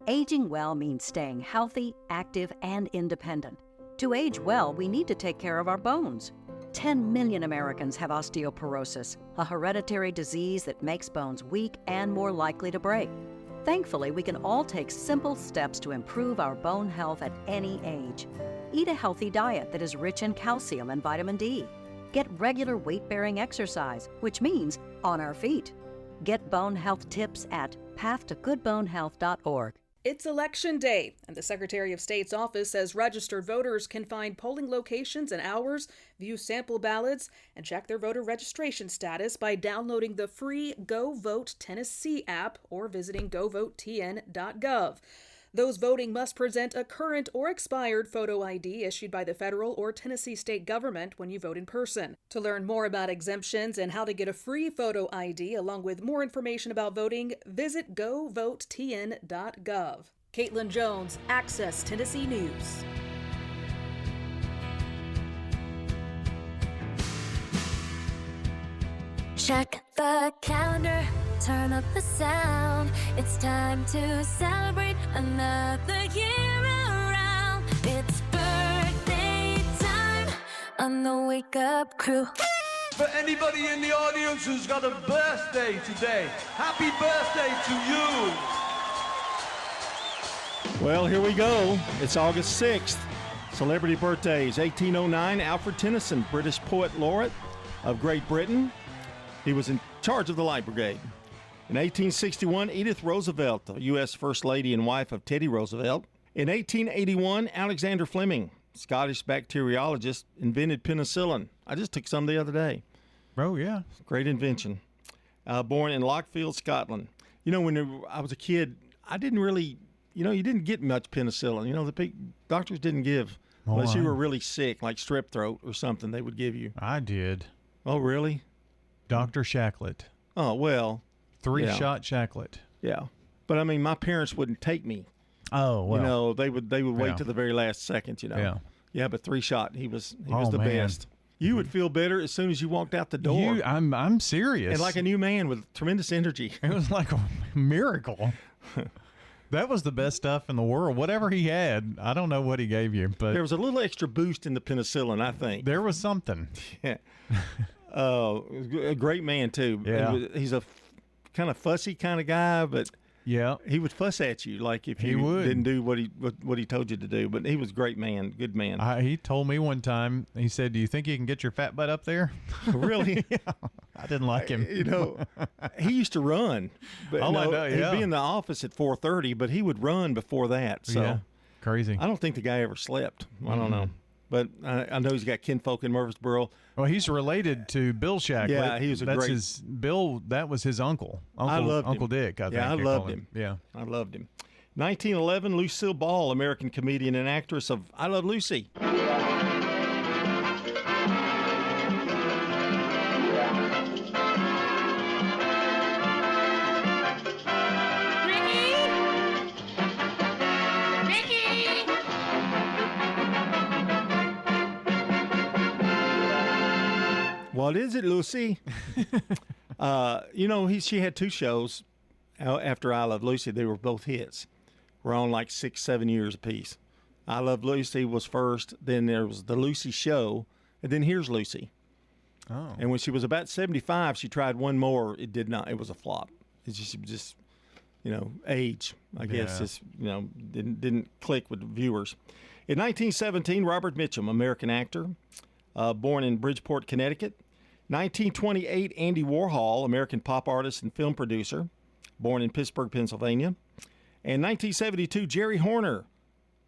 Aging well means staying healthy, active, and independent. To age well, we need to take care of our bones. 10 million Americans have osteoporosis, a hereditary disease that makes bones weak and more likely to break. Thankfully, we can all take simple steps to improve our bone health at any age. Eat a healthy diet that is rich in calcium and vitamin D. Get regular weight-bearing exercise, which means on our feet. Get bone health tips at pathtogoodbonehealth.org. It's Election Day, and the Secretary of State's office says registered voters can find polling locations and hours, view sample ballots, and check their voter registration status by downloading the free Go Vote Tennessee app or visiting govotetn.gov. Those voting must present a current or expired photo ID issued by the federal or Tennessee state government when you vote in person. To learn more about exemptions and how to get a free photo ID, along with more information about voting, visit govotetn.gov. Caitlin Jones, Access Tennessee News. Check the calendar, turn up the sound. It's time to celebrate another year around. It's birthday time on the Wake Up Crew. For anybody in the audience who's got a birthday today, happy birthday to you. Well, here we go. It's August 6th. Celebrity birthdays. 1809, Alfred Tennyson, British poet laureate of Great Britain. He was in charge of the Light Brigade. In 1861, Edith Roosevelt, the U.S. First Lady and wife of Teddy Roosevelt. In 1881, Alexander Fleming, Scottish bacteriologist, invented penicillin. I just took some the other day. Oh, yeah. Great invention. Born in Lockfield, Scotland. You know, when I was a kid, I didn't really, you didn't get much penicillin. You know, the doctors didn't give, unless you were really sick, like strep throat or something, they would give you. I did. Oh, really? Dr. Shacklet. Oh, well. 3-shot Shacklet. Yeah. But, I mean, my parents wouldn't take me. Oh, well. You know, they would wait to the very last second, Yeah. Yeah, but 3-shot, he was the best. You would feel better as soon as you walked out the door. I'm serious. And like a new man with tremendous energy. It was like a miracle. That was the best stuff in the world. Whatever he had, I don't know what he gave you, but there was a little extra boost in the penicillin, I think. There was something. Yeah. A great man too. Yeah. He's a kind of fussy kind of guy, but yeah, he would fuss at you like if you didn't do what he told you to do. But he was a great man, good man. He told me one time. He said, "Do you think you can get your fat butt up there?" Really? Yeah. I didn't like him. He used to run. But I know. Yeah. He'd be in the office at 4:30, but he would run before that. So yeah. Crazy. I don't think the guy ever slept. I don't know. But I know he's got kinfolk in Murfreesboro. Well, he's related to Bill Shacklet. Yeah, he was Bill, that was his uncle. I loved Uncle him. Dick, I think. Yeah, I loved him. Yeah. I loved him. 1911, Lucille Ball, American comedian and actress of I Love Lucy. What is it, Lucy? She had 2 shows after I Love Lucy. They were both hits. We're on like 6-7 years apiece. I Love Lucy was first, then there was the Lucy Show, and then Here's Lucy. Oh. And when she was about 75, she tried one more. It did not. It was a flop. It's just age, I guess. Yeah. It's, didn't click with the viewers. In 1917, Robert Mitchum, American actor, born in Bridgeport, Connecticut. 1928, Andy Warhol, American pop artist and film producer, born in Pittsburgh, Pennsylvania. And 1972, Jerry Horner,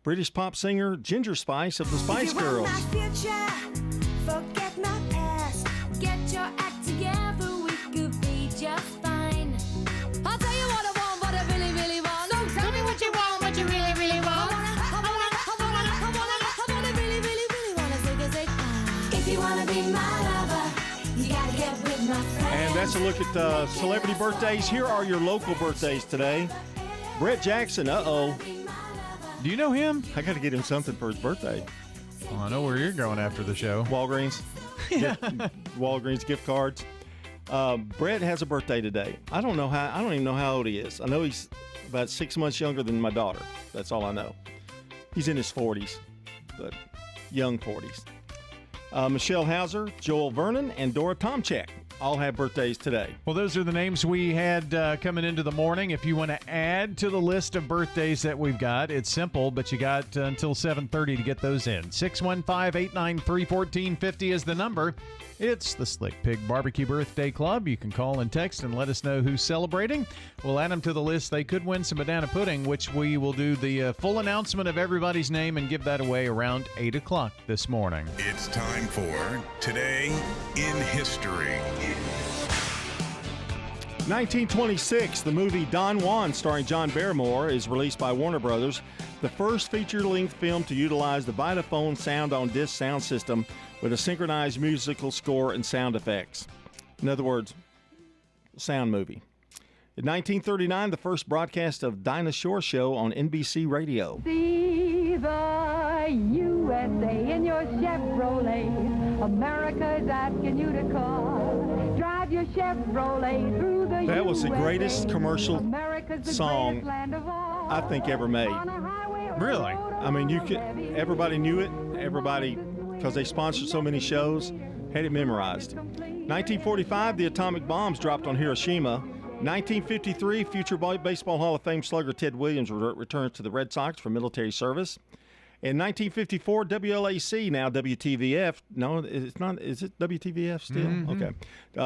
British pop singer, Ginger Spice of the Spice Girls. Forget my past. Get your act together, we could be just fine. I'll tell you what I want, what I really, really want. So tell me what you want, what you really, really want. I wanna really, really, really wanna zig. If you wanna be my lover, you gotta get with my friends. And that's a look at celebrity birthdays. Here are your local birthdays today. Brett Jackson, Do you know him? I got to get him something for his birthday. Well, I know where you're going after the show. Walgreens. Walgreens gift cards. Brett has a birthday today. I don't even know how old he is. I know he's about 6 months younger than my daughter. That's all I know. He's in his 40s, but young 40s. Michelle Hauser, Joel Vernon, and Dora Tomchak all have birthdays today. Well, those are the names we had coming into the morning. If you want to add to the list of birthdays that we've got, it's simple, but you got until 7:30 to get those in. 615-893-1450 is the number. It's the Slick Pig Barbecue Birthday Club. You can call and text and let us know who's celebrating. We'll add them to the list. They could win some banana pudding, which we will do the full announcement of everybody's name and give that away around 8 o'clock this morning. It's time for Today in History. 1926, the movie Don Juan, starring John Barrymore, is released by Warner Brothers, the first feature-length film to utilize the Vitaphone sound-on-disc sound system with a synchronized musical score and sound effects. In other words, sound movie. In 1939, the first broadcast of Dinah Shore Show on NBC Radio. See the USA in your Chevrolet. America's asking you to call. Drive your Chevrolet through the That was the USA. greatest commercial song I think ever made. Really? I mean, everybody knew it. Everybody, because they sponsored so many shows, had it memorized. 1945, the atomic bombs dropped on Hiroshima. 1953, future Baseball Hall of Fame slugger Ted Williams returns to the Red Sox for military service. In 1954, WLAC, now WTVF. No, it's not. Is it WTVF still? Mm-hmm. Okay.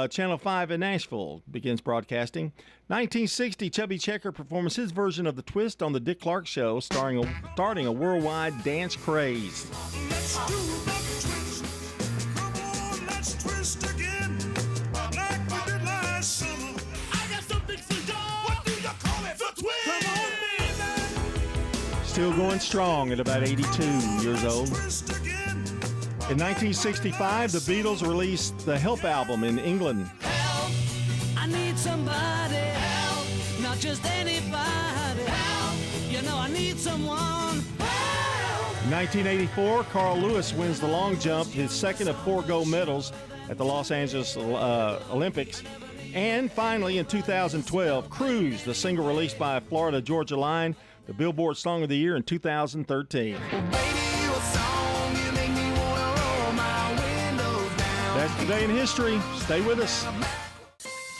Channel 5 in Nashville begins broadcasting. 1960, Chubby Checker performs his version of The Twist on the Dick Clark Show, starting a worldwide dance craze. Let's do the twist. Come on, let's twist again. Like we did last summer. I got something for y'all. What do you call it? The twist. Come on, baby. Still going strong at about 82 years old. In 1965, the Beatles released the Help album in England. I need somebody help, not just anybody help. You know I need someone help. In 1984, Carl Lewis wins the long jump, his second of 4 gold medals at the Los Angeles Olympics. And finally, in 2012, Cruise, the single released by Florida Georgia Line, the Billboard Song of the Year in 2013. That's Today in History. Stay with us.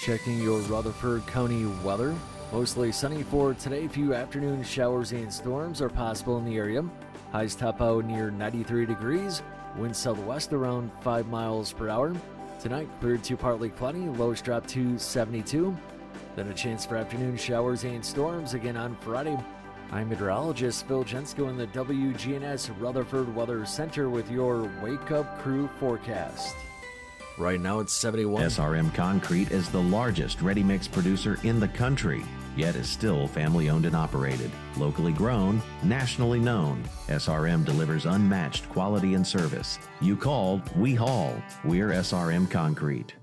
Checking your Rutherford County weather. Mostly sunny for today. Few afternoon showers and storms are possible in the area. Highs top out near 93 degrees. Winds southwest around 5 miles per hour. Tonight, cleared to partly cloudy. Lows drop to 72. Then a chance for afternoon showers and storms again on Friday. I'm meteorologist Phil Jensko in the WGNS Rutherford Weather Center with your Wake Up Crew forecast. Right now it's 71. SRM Concrete is the largest ready-mix producer in the country, yet is still family-owned and operated. Locally grown, nationally known, SRM delivers unmatched quality and service. You called, we haul. We're SRM Concrete.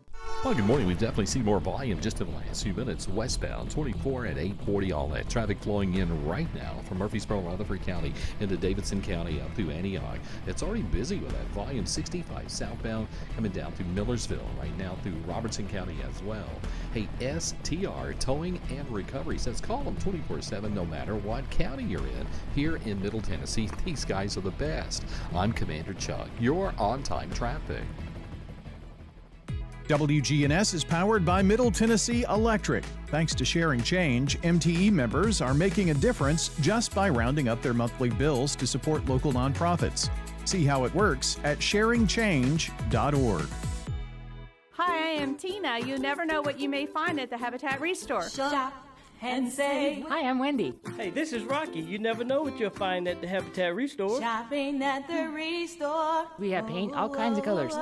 Well, good morning. We've definitely seen more volume just in the last few minutes. Westbound 24 at 840, all that traffic flowing in right now from Murfreesboro, Rutherford County into Davidson County up through Antioch. It's already busy with that volume. 65 southbound coming down through Millersville right now through Robertson County as well. Hey, STR Towing and Recovery says call them 24/7 no matter what county you're in. Here in Middle Tennessee, these guys are the best. I'm Commander Chuck, your on-time traffic. WGNS is powered by Middle Tennessee Electric. Thanks to Sharing Change, MTE members are making a difference just by rounding up their monthly bills to support local nonprofits. See how it works at sharingchange.org. Hi, I am Tina. You never know what you may find at the Habitat Restore. Shop and save. Hi, I'm Wendy. Hey, this is Rocky. You never know what you'll find at the Habitat Restore. Shopping at the Restore. We have paint, all kinds of colors.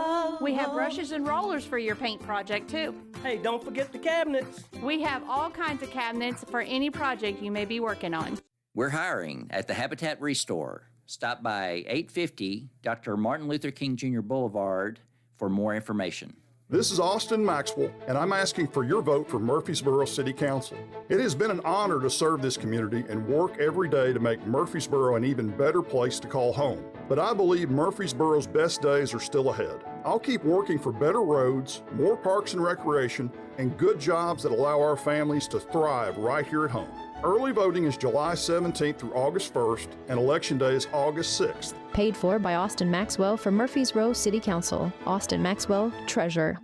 We have brushes and rollers for your paint project, too. Hey, don't forget the cabinets. We have all kinds of cabinets for any project you may be working on. We're hiring at the Habitat Restore. Stop by 850 Dr. Martin Luther King Jr. Boulevard for more information. This is Austin Maxwell, and I'm asking for your vote for Murfreesboro City Council. It has been an honor to serve this community and work every day to make Murfreesboro an even better place to call home. But I believe Murfreesboro's best days are still ahead. I'll keep working for better roads, more parks and recreation, and good jobs that allow our families to thrive right here at home. Early voting is July 17th through August 1st, and Election Day is August 6th. Paid for by Austin Maxwell for Murfreesboro City Council. Austin Maxwell, Treasurer.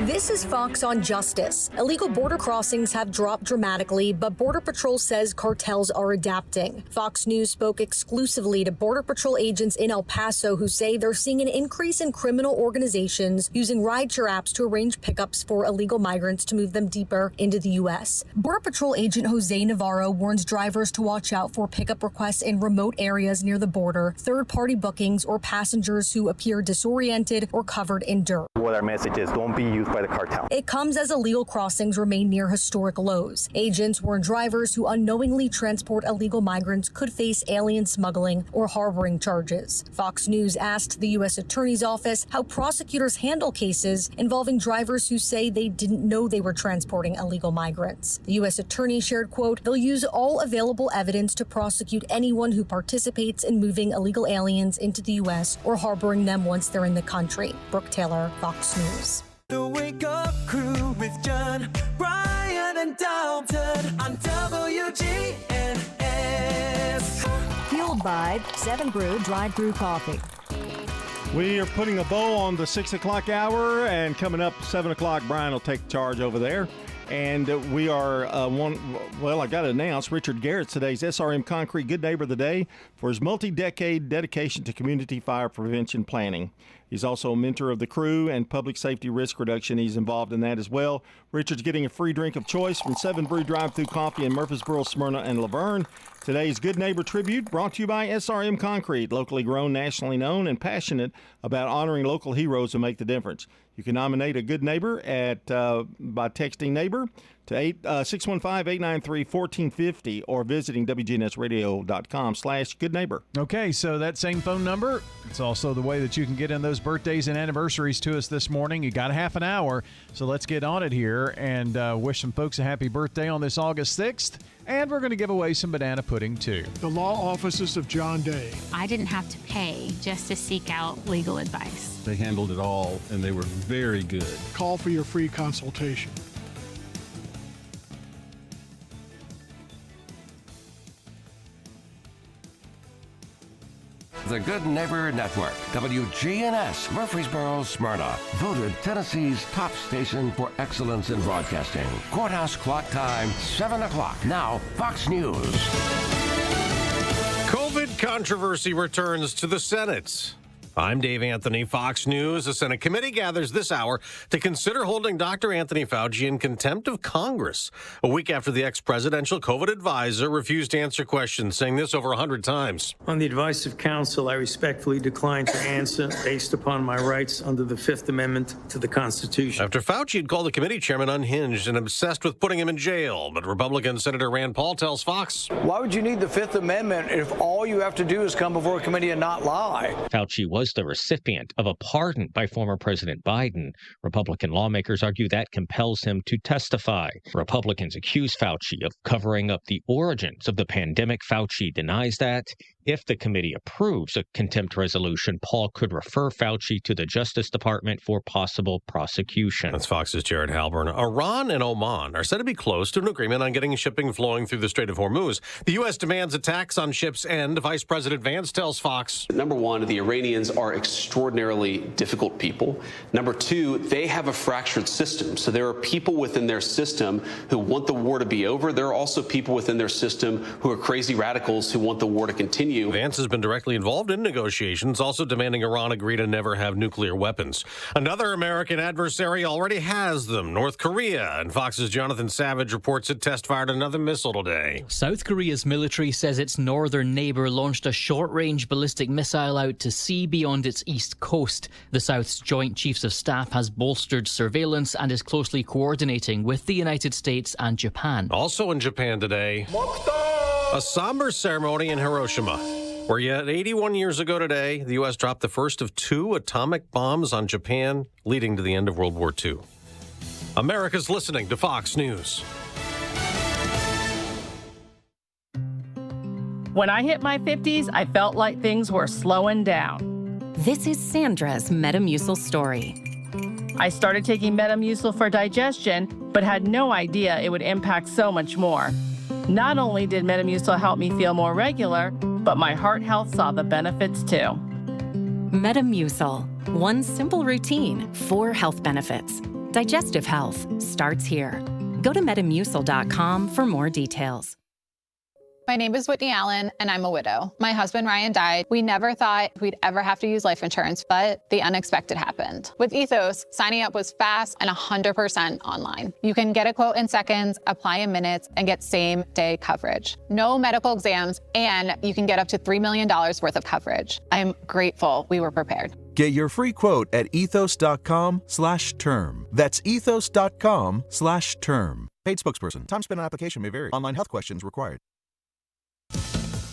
This is Fox on Justice. Illegal border crossings have dropped dramatically, but Border Patrol says cartels are adapting. Fox News spoke exclusively to Border Patrol agents in El Paso who say they're seeing an increase in criminal organizations using rideshare apps to arrange pickups for illegal migrants to move them deeper into the U.S. Border Patrol agent Jose Navarro warns drivers to watch out for pickup requests in remote areas near the border, third-party bookings, or passengers who appear disoriented or covered in dirt. What our message is, don't be used by the cartel. It comes as illegal crossings remain near historic lows. Agents warn drivers who unknowingly transport illegal migrants could face alien smuggling or harboring charges. Fox News asked the U.S. Attorney's Office how prosecutors handle cases involving drivers who say they didn't know they were transporting illegal migrants. The U.S. Attorney shared, quote, they'll use all available evidence to prosecute anyone who participates in moving illegal aliens into the U.S. or harboring them once they're in the country. Brooke Taylor, Fox News. The Wake Up Crew with John, Brian, and Dalton on WGNS. Fueled by 7 Brew Drive-Thru Coffee. We are putting a bow on the 6 o'clock hour, and coming up 7 o'clock, Brian will take charge over there. And we are I got to announce Richard Garrett's today's SRM Concrete Good Neighbor of the Day for his multi-decade dedication to community fire prevention planning. He's also a mentor of the crew and public safety risk reduction. He's involved in that as well. Richard's getting a free drink of choice from 7 Brew Drive-Thru Coffee in Murfreesboro, Smyrna, and Laverne. Today's Good Neighbor Tribute brought to you by SRM Concrete, locally grown, nationally known, and passionate about honoring local heroes who make the difference. You can nominate a good neighbor by texting neighbor to 615-893-1450 or visiting WGNSradio.com/goodneighbor. Okay, so that same phone number, it's also the way that you can get in those birthdays and anniversaries to us this morning. You got a half an hour, so let's get on it here and wish some folks a happy birthday on this August 6th. And we're going to give away some banana pudding, too. The law offices of John Day. I didn't have to pay just to seek out legal advice. They handled it all, and they were very good. Call for your free consultation. The Good Neighbor Network, WGNS, Murfreesboro, Smyrna, voted Tennessee's top station for excellence in broadcasting. Courthouse clock time, 7 o'clock. Now, Fox News. COVID controversy returns to the Senate. I'm Dave Anthony, Fox News. The Senate committee gathers this hour to consider holding Dr. Anthony Fauci in contempt of Congress, a week after the ex-presidential COVID advisor refused to answer questions, saying this over 100 times. On the advice of counsel, I respectfully decline to answer based upon my rights under the Fifth Amendment to the Constitution. After Fauci had called the committee chairman unhinged and obsessed with putting him in jail, but Republican Senator Rand Paul tells Fox, why would you need the Fifth Amendment if all you have to do is come before a committee and not lie? Fauci was was the recipient of a pardon by former President Biden. Republican lawmakers argue that compels him to testify. Republicans accuse Fauci of covering up the origins of the pandemic. Fauci denies that. If the committee approves a contempt resolution, Paul could refer Fauci to the Justice Department for possible prosecution. That's Fox's Jared Halpern. Iran and Oman are said to be close to an agreement on getting shipping flowing through the Strait of Hormuz. The U.S. demands attacks on ships end. Vice President Vance tells Fox. Number one, the Iranians are extraordinarily difficult people. Number two, they have a fractured system. So there are people within their system who want the war to be over. There are also people within their system who are crazy radicals who want the war to continue. Vance has been directly involved in negotiations, also demanding Iran agree to never have nuclear weapons. Another American adversary already has them, North Korea, and Fox's Jonathan Savage reports it test-fired another missile today. South Korea's military says its northern neighbour launched a short-range ballistic missile out to sea beyond its east coast. The South's Joint Chiefs of Staff has bolstered surveillance and is closely coordinating with the United States and Japan. Also in Japan today, a somber ceremony in Hiroshima, where yet 81 years ago today, the U.S. dropped the first of 2 atomic bombs on Japan, leading to the end of World War II. America's listening to Fox News. When I hit my 50s, I felt like things were slowing down. This is Sandra's Metamucil story. I started taking Metamucil for digestion, but had no idea it would impact so much more. Not only did Metamucil help me feel more regular, but my heart health saw the benefits too. Metamucil, one simple routine, 4 health benefits. Digestive health starts here. Go to metamucil.com for more details. My name is Whitney Allen, and I'm a widow. My husband, Ryan, died. We never thought we'd ever have to use life insurance, but the unexpected happened. With Ethos, signing up was fast and 100% online. You can get a quote in seconds, apply in minutes, and get same-day coverage. No medical exams, and you can get up to $3 million worth of coverage. I'm grateful we were prepared. Get your free quote at ethos.com/term. That's ethos.com/term. Paid spokesperson. Time spent on application may vary. Online health questions required.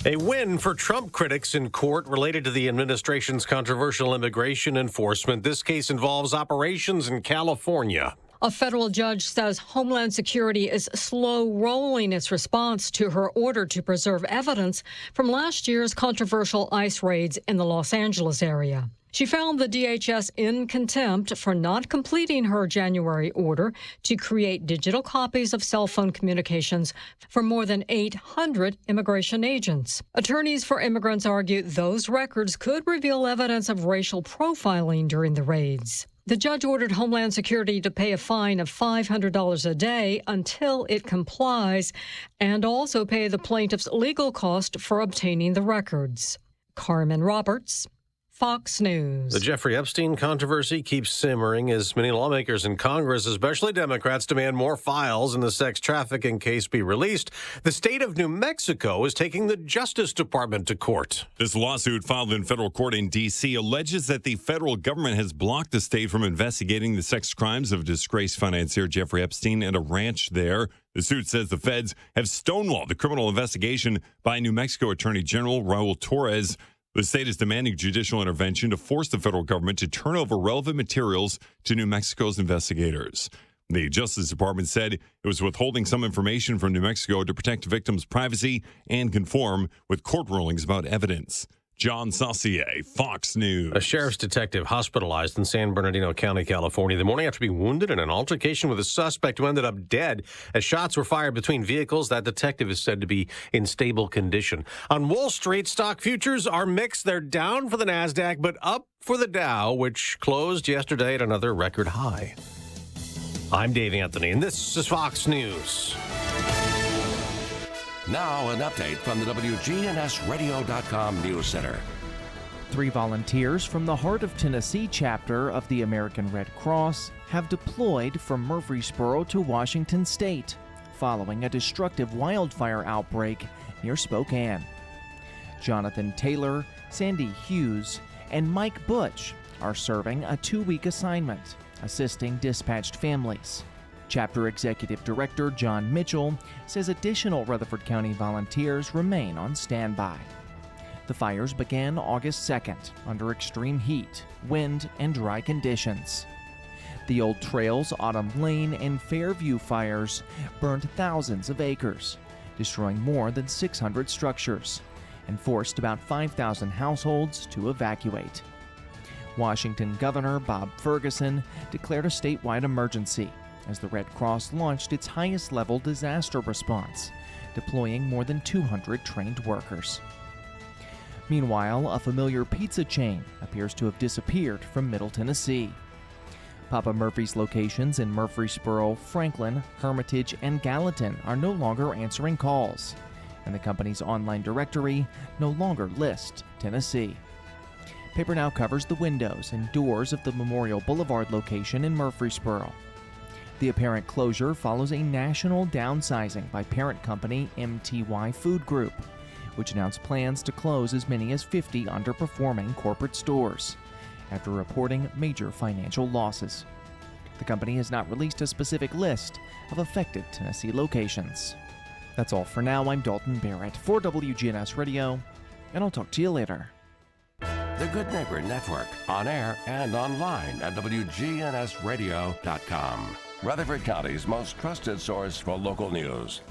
A win for Trump critics in court related to the administration's controversial immigration enforcement. This case involves operations in California. A federal judge says Homeland Security is slow rolling its response to her order to preserve evidence from last year's controversial ICE raids in the Los Angeles area. She found the DHS in contempt for not completing her January order to create digital copies of cell phone communications for more than 800 immigration agents. Attorneys for immigrants argue those records could reveal evidence of racial profiling during the raids. The judge ordered Homeland Security to pay a fine of $500 a day until it complies, and also pay the plaintiff's legal cost for obtaining the records. Carmen Roberts, Fox News. The Jeffrey Epstein controversy keeps simmering as many lawmakers in Congress, especially Democrats, demand more files in the sex trafficking case be released. The state of New Mexico is taking the Justice Department to court. This lawsuit filed in federal court in D.C. alleges that the federal government has blocked the state from investigating the sex crimes of disgraced financier Jeffrey Epstein at a ranch there. The suit says the feds have stonewalled the criminal investigation by New Mexico Attorney General Raul Torres. The state is demanding judicial intervention to force the federal government to turn over relevant materials to New Mexico's investigators. The Justice Department said it was withholding some information from New Mexico to protect victims' privacy and conform with court rulings about evidence. John Saucier, Fox News. A sheriff's detective hospitalized in San Bernardino County, California, the morning after being wounded in an altercation with a suspect who ended up dead as shots were fired between vehicles. That detective is said to be in stable condition. On Wall Street, stock futures are mixed. They're down for the NASDAQ, but up for the Dow, which closed yesterday at another record high. I'm Dave Anthony, and this is Fox News. Now, an update from the WGNSradio.com News Center. 3 volunteers from the Heart of Tennessee chapter of the American Red Cross have deployed from Murfreesboro to Washington State following a destructive wildfire outbreak near Spokane. Jonathan Taylor, Sandy Hughes, and Mike Butch are serving a 2-week assignment, assisting dispatched families. Chapter Executive Director John Mitchell says additional Rutherford County volunteers remain on standby. The fires began August 2nd under extreme heat, wind, and dry conditions. The Old Trails, Autumn Lane, and Fairview fires burned thousands of acres, destroying more than 600 structures, and forced about 5,000 households to evacuate. Washington Governor Bob Ferguson declared a statewide emergency as the Red Cross launched its highest-level disaster response, deploying more than 200 trained workers. Meanwhile, a familiar pizza chain appears to have disappeared from Middle Tennessee. Papa Murphy's locations in Murfreesboro, Franklin, Hermitage, and Gallatin are no longer answering calls, and the company's online directory no longer lists Tennessee. Paper now covers the windows and doors of the Memorial Boulevard location in Murfreesboro. The apparent closure follows a national downsizing by parent company MTY Food Group, which announced plans to close as many as 50 underperforming corporate stores after reporting major financial losses. The company has not released a specific list of affected Tennessee locations. That's all for now. I'm Dalton Barrett for WGNS Radio, and I'll talk to you later. The Good Neighbor Network, on air and online at WGNSradio.com. Rutherford County's most trusted source for local news.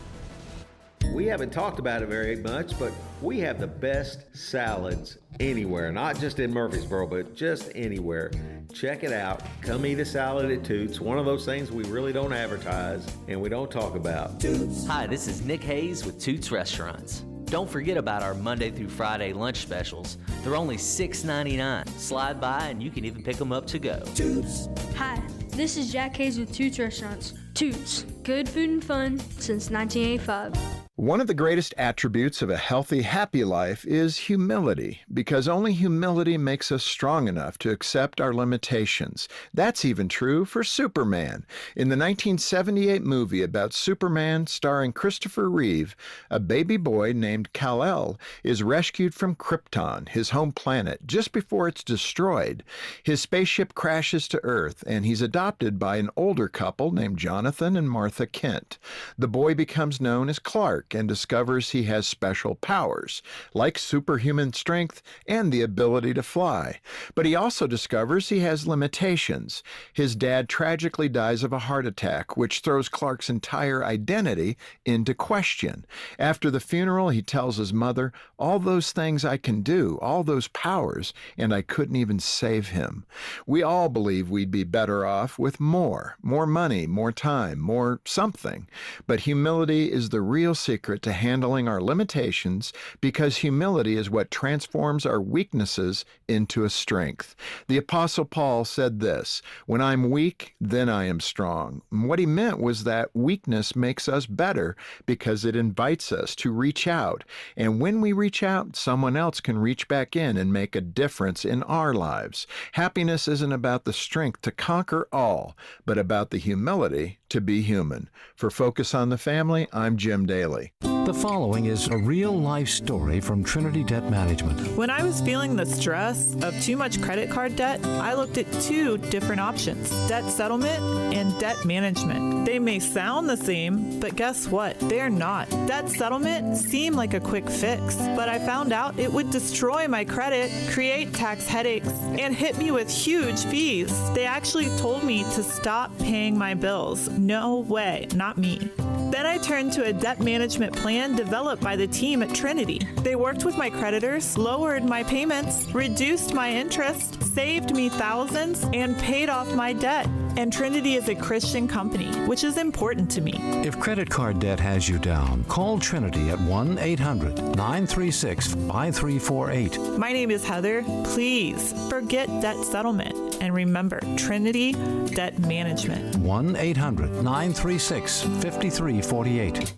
We haven't talked about it very much, but we have the best salads anywhere, not just in Murfreesboro, but just anywhere. Check it out. Come eat a salad at Toots. One of those things we really don't advertise and we don't talk about. Toots. Hi, this is Nick Hayes with Toots Restaurants. Don't forget about our Monday through Friday lunch specials. They're only $6.99. Slide by and you can even pick them up to go. Toots. Hi, this is Jack Hayes with Toots Restaurants. Toots, good food and fun since 1985. One of the greatest attributes of a healthy, happy life is humility, because only humility makes us strong enough to accept our limitations. That's even true for Superman. In the 1978 movie about Superman starring Christopher Reeve, a baby boy named Kal-El is rescued from Krypton, his home planet, just before it's destroyed. His spaceship crashes to Earth, and he's adopted by an older couple named Jonathan and Martha Kent. The boy becomes known as Clark and discovers he has special powers, like superhuman strength and the ability to fly. But he also discovers he has limitations. His dad tragically dies of a heart attack, which throws Clark's entire identity into question. After the funeral, he tells his mother, "All those things I can do, all those powers, and I couldn't even save him." We all believe we'd be better off with more money, more time, more something. But humility is the real secret to handling our limitations, because humility is what transforms our weaknesses into a strength. The Apostle Paul said this, "When I'm weak, then I am strong." And what he meant was that weakness makes us better because it invites us to reach out. And when we reach out, someone else can reach back in and make a difference in our lives. Happiness isn't about the strength to conquer all, but about the humility to be human. For Focus on the Family, I'm Jim Daly. The following is a real-life story from Trinity Debt Management. When I was feeling the stress of too much credit card debt, I looked at two different options: debt settlement and debt management. They may sound the same, but guess what? They're not. Debt settlement seemed like a quick fix, but I found out it would destroy my credit, create tax headaches, and hit me with huge fees. They actually told me to stop paying my bills. No way, not me. Then I turned to a debt management plan developed by the team at Trinity. They worked with my creditors, lowered my payments, reduced my interest, saved me thousands, and paid off my debt. And Trinity is a Christian company, which is important to me. If credit card debt has you down, call Trinity at 1-800-936-5348. My name is Heather. Please forget debt settlement and remember Trinity Debt Management. 1-800-936-5348.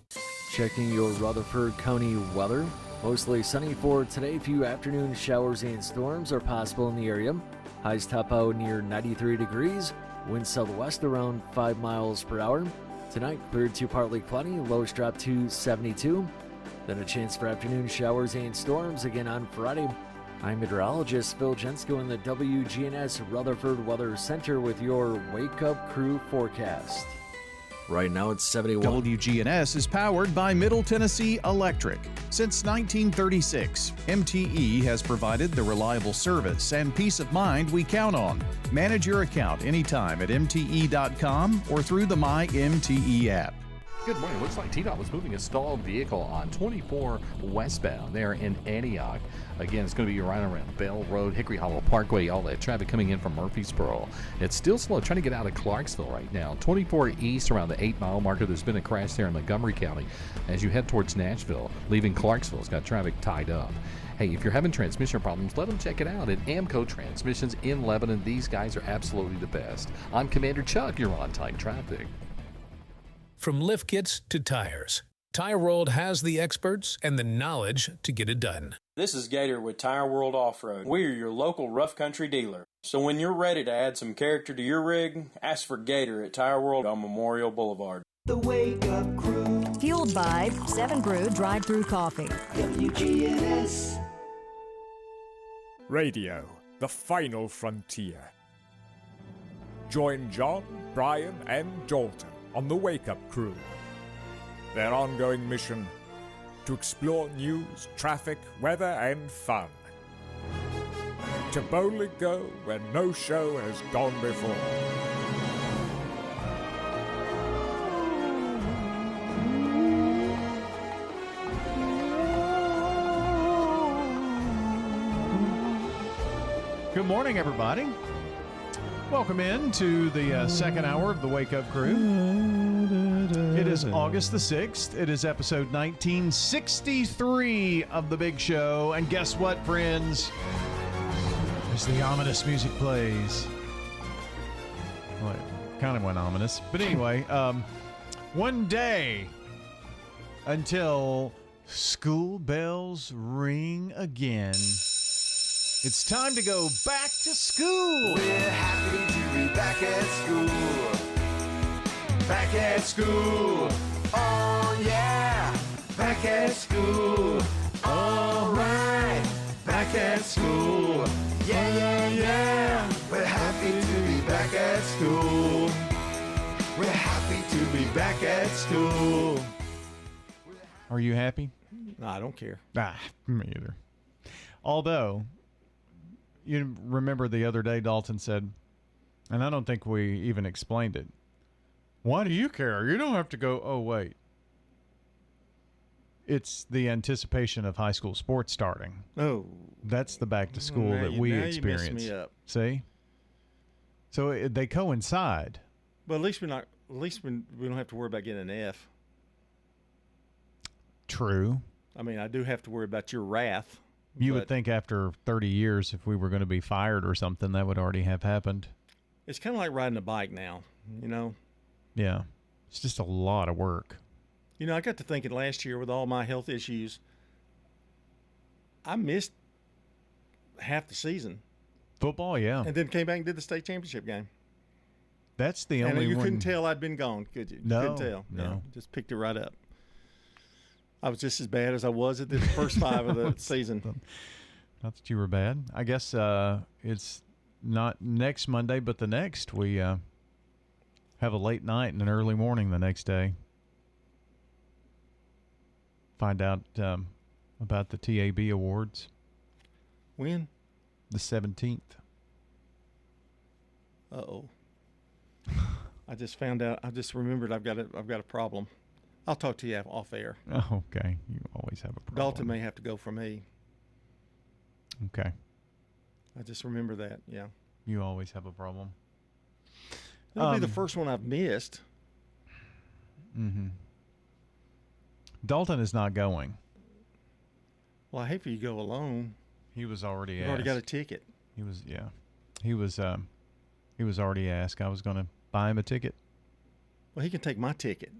Checking your Rutherford County weather. Mostly sunny for today. Few afternoon showers and storms are possible in the area. Highs top out near 93 degrees. Winds southwest around 5 miles per hour. Tonight, cleared to partly cloudy. Lows drop to 72. Then a chance for afternoon showers and storms again on Friday. I'm meteorologist Phil Jensko in the WGNS Rutherford Weather Center with your Wake Up Crew forecast. Right now it's 71. WGNS is powered by Middle Tennessee Electric. Since 1936, MTE has provided the reliable service and peace of mind we count on. Manage your account anytime at MTE.com or through the MyMTE app. Good morning. Looks like TDOT was moving a stalled vehicle on 24 westbound there in Antioch. Again, it's going to be right around Bell Road, Hickory Hollow Parkway, all that traffic coming in from Murfreesboro. It's still slow trying to get out of Clarksville right now. 24 east around the 8-mile marker. There's been a crash there in Montgomery County. As you head towards Nashville, leaving Clarksville, it's got traffic tied up. Hey, if you're having transmission problems, let them check it out at Amco Transmissions in Lebanon. These guys are absolutely the best. I'm Commander Chuck. You're on Time Traffic. From lift kits to tires, Tire World has the experts and the knowledge to get it done. This is Gator with Tire World Off-Road. We are your local rough country dealer. So when you're ready to add some character to your rig, ask for Gator at Tire World on Memorial Boulevard. The Wake Up Crew. Fueled by 7 Brew Drive-Thru Coffee. WGNS. Radio, the final frontier. Join John, Brian, and Dalton on the Wake Up Crew. Their ongoing mission to explore news, traffic, weather, and fun. To boldly go where no show has gone before. Good morning, everybody. Welcome in to the second hour of the Wake Up Crew. It is August the 6th. It is episode 1963 of The Big Show. And guess what, friends? As the ominous music plays. Well, it kind of went ominous. But anyway, one day until school bells ring again. It's time to go back to school. We're happy to be back at school. Back at school. Oh yeah. Back at school. All right. Back at school. Yeah, yeah, yeah. We're happy to be back at school. We're happy to be back at school. Are you happy? No, I don't care. Me either. Although, you remember the other day Dalton said, and I don't think we even explained it, why do you care? You don't have to go, oh, wait. It's the anticipation of high school sports starting. Oh. That's the back to school that we experience. You messed me up. See? So they coincide. But at least we don't have to worry about getting an F. True. I mean, I do have to worry about your wrath. You would think after 30 years, if we were going to be fired or something, that would already have happened. It's kind of like riding a bike now, you know? Yeah. It's just a lot of work. You know, I got to thinking last year with all my health issues, I missed half the season. Football, yeah. And then came back and did the state championship game. That's the only one. And you couldn't tell I'd been gone, could you? No. You couldn't tell. No. Yeah, just picked it right up. I was just as bad as I was at the first 5 of the season. Not that you were bad. I guess it's not next Monday, but the next. We have a late night and an early morning the next day. Find out about the TAB Awards. When? The 17th. Uh-oh. I just found out. I just remembered I've got a problem. I'll talk to you off air. Oh, okay. You always have a problem. Dalton may have to go for me. Okay. I just remember that, yeah. You always have a problem. That'll be the first one I've missed. Mm-hmm. Dalton is not going. Well, I hate for you to go alone. He was already asked. You already got a ticket. He was, yeah. He was already asked. I was going to buy him a ticket. Well, he can take my ticket.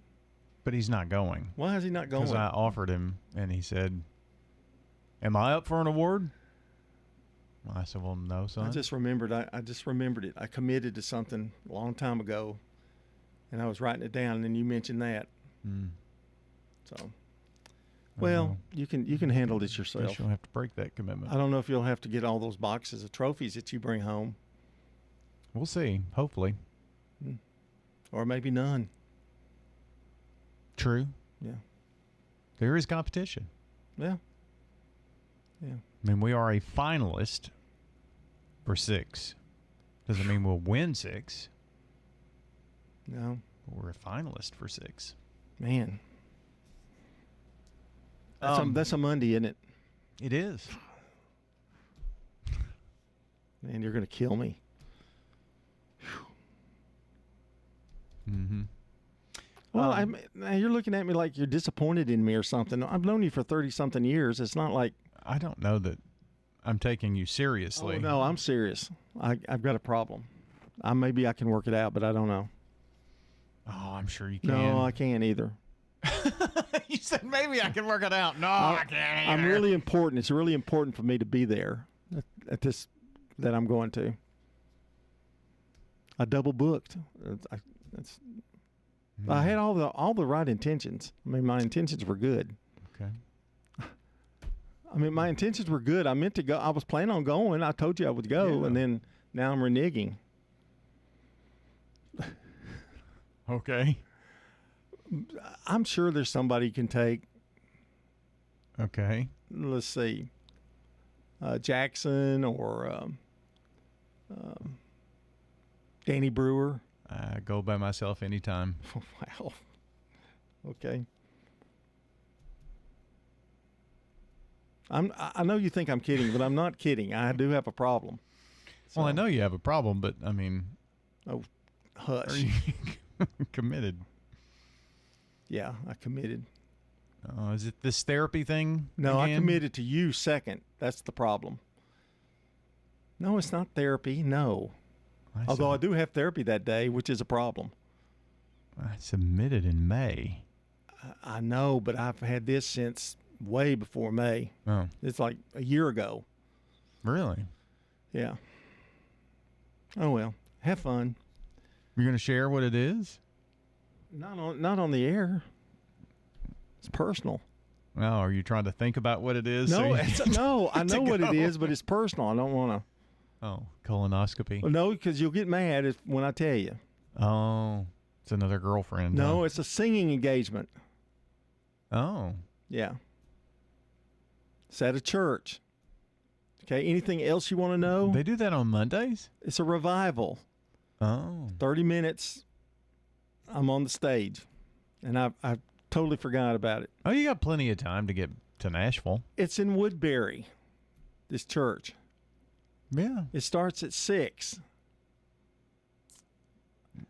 But he's not going. Why is he not going? Because I offered him, and he said, am I up for an award? I said, well, no, son. I just remembered it. I committed to something a long time ago, and I was writing it down, and then you mentioned that. Mm. So, well, you can handle this yourself. Guess you'll have to break that commitment. I don't know if you'll have to get all those boxes of trophies that you bring home. We'll see, hopefully. Or maybe none. True. Yeah. There is competition. Yeah. Yeah. I mean, we are a finalist for 6. Doesn't mean we'll win 6. No. But we're a finalist for 6. Man. That's a Monday, isn't it? It is. Man, you're going to kill me. Mm-hmm. Well, now you're looking at me like you're disappointed in me or something. I've known you for 30-something years. It's not like... I don't know that I'm taking you seriously. Oh, no, I'm serious. I've got a problem. Maybe I can work it out, but I don't know. Oh, I'm sure you can. No, I can't either. You said maybe I can work it out. No, I can't either. I'm really important. It's really important for me to be there at this that I'm going to. I double booked. I had all the right intentions. I mean, my intentions were good. Okay. I mean, my intentions were good. I meant to go. I was planning on going. I told you I would go, and then now I'm reneging. Okay. I'm sure there's somebody you can take. Okay. Let's see. Jackson or Danny Brewer. I go by myself anytime. Wow. Okay. I know you think I'm kidding, but I'm not kidding. I do have a problem. So. Well, I know you have a problem, but I mean, oh, hush. Are you committed? Yeah, I committed. Is it this therapy thing? No, again? I committed to you second. That's the problem. No, it's not therapy. No. Although I do have therapy that day, which is a problem. I submitted in May. I know, but I've had this since way before May. Oh. It's like a year ago. Really? Yeah. Oh, well. Have fun. You're going to share what it is? Not on the air. It's personal. Oh, are you trying to think about what it is? No, so I know what it is, but it's personal. I don't want to. Oh, colonoscopy. Well, no, because you'll get mad when I tell you. Oh, it's another girlfriend. No, it's a singing engagement. Oh. Yeah. It's at a church. Okay, anything else you want to know? They do that on Mondays? It's a revival. Oh. 30 minutes, I'm on the stage. And I totally forgot about it. Oh, you got plenty of time to get to Nashville. It's in Woodbury, this church. Yeah. It starts at 6.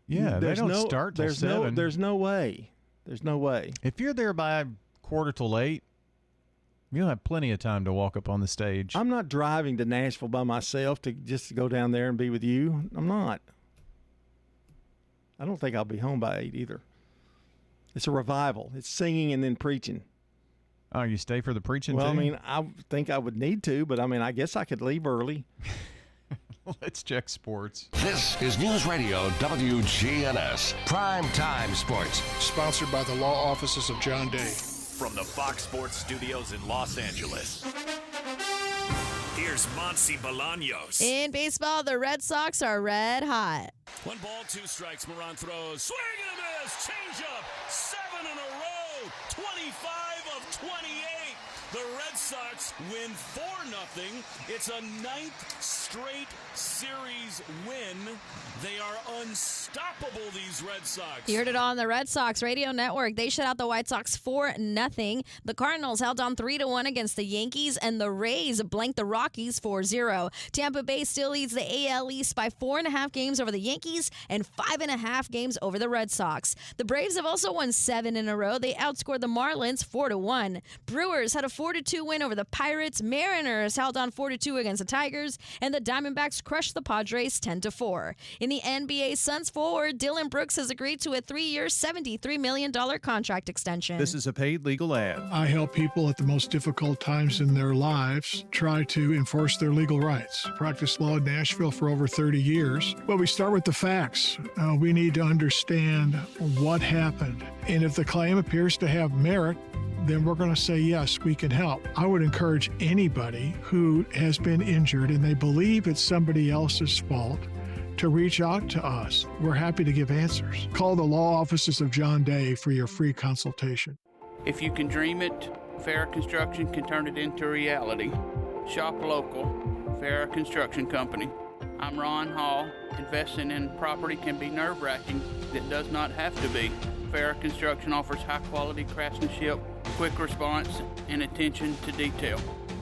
Yeah, they don't start till 7. There's no way. There's no way. If you're there by 7:45, you'll have plenty of time to walk up on the stage. I'm not driving to Nashville by myself to go down there and be with you. I'm not. I don't think I'll be home by 8 either. It's a revival. It's singing and then preaching. Oh, you stay for the preaching Well, too? I mean, I think I would need to, but I mean, I guess I could leave early. Let's check sports. This is News Radio WGNS Prime Time Sports. Sponsored by the law offices of John Day. From the Fox Sports Studios in Los Angeles, here's Monty Bolaños. In baseball, the Red Sox are red hot. 1 ball, 2 strikes. Moran throws. Swing and a miss. Change up. 7 in a row. 25 of 28. The Red Sox win 4-0. It's a 9th straight series win. They are unstoppable, these Red Sox. You heard it on the Red Sox radio network. They shut out the White Sox 4-0. The Cardinals held on 3-1 against the Yankees, and the Rays blanked the Rockies 4-0. Tampa Bay still leads the AL East by 4.5 games over the Yankees and 5.5 games over the Red Sox. The Braves have also won 7 in a row. They outscored the Marlins 4-1. Brewers had a 4-2 win over the Pirates. Mariners held on 4-2 against the Tigers, and the Diamondbacks crushed the Padres 10-4. In the NBA, Suns forward Dylan Brooks has agreed to a 3-year, $73 million contract extension. This is a paid legal ad. I help people at the most difficult times in their lives try to enforce their legal rights. Practiced law in Nashville for over 30 years. Well, we start with the facts. We need to understand what happened. And if the claim appears to have merit, then we're going to say, yes, we can help. I would encourage anybody who has been injured and they believe it's somebody else's fault to reach out to us. We're happy to give answers. Call the law offices of John Day for your free consultation. If you can dream it, Farrah Construction can turn it into reality. Shop local, Farrah Construction Company. I'm Ron Hall. Investing in property can be nerve-wracking. It does not have to be. Farrah Construction offers high-quality craftsmanship, quick response, and attention to detail.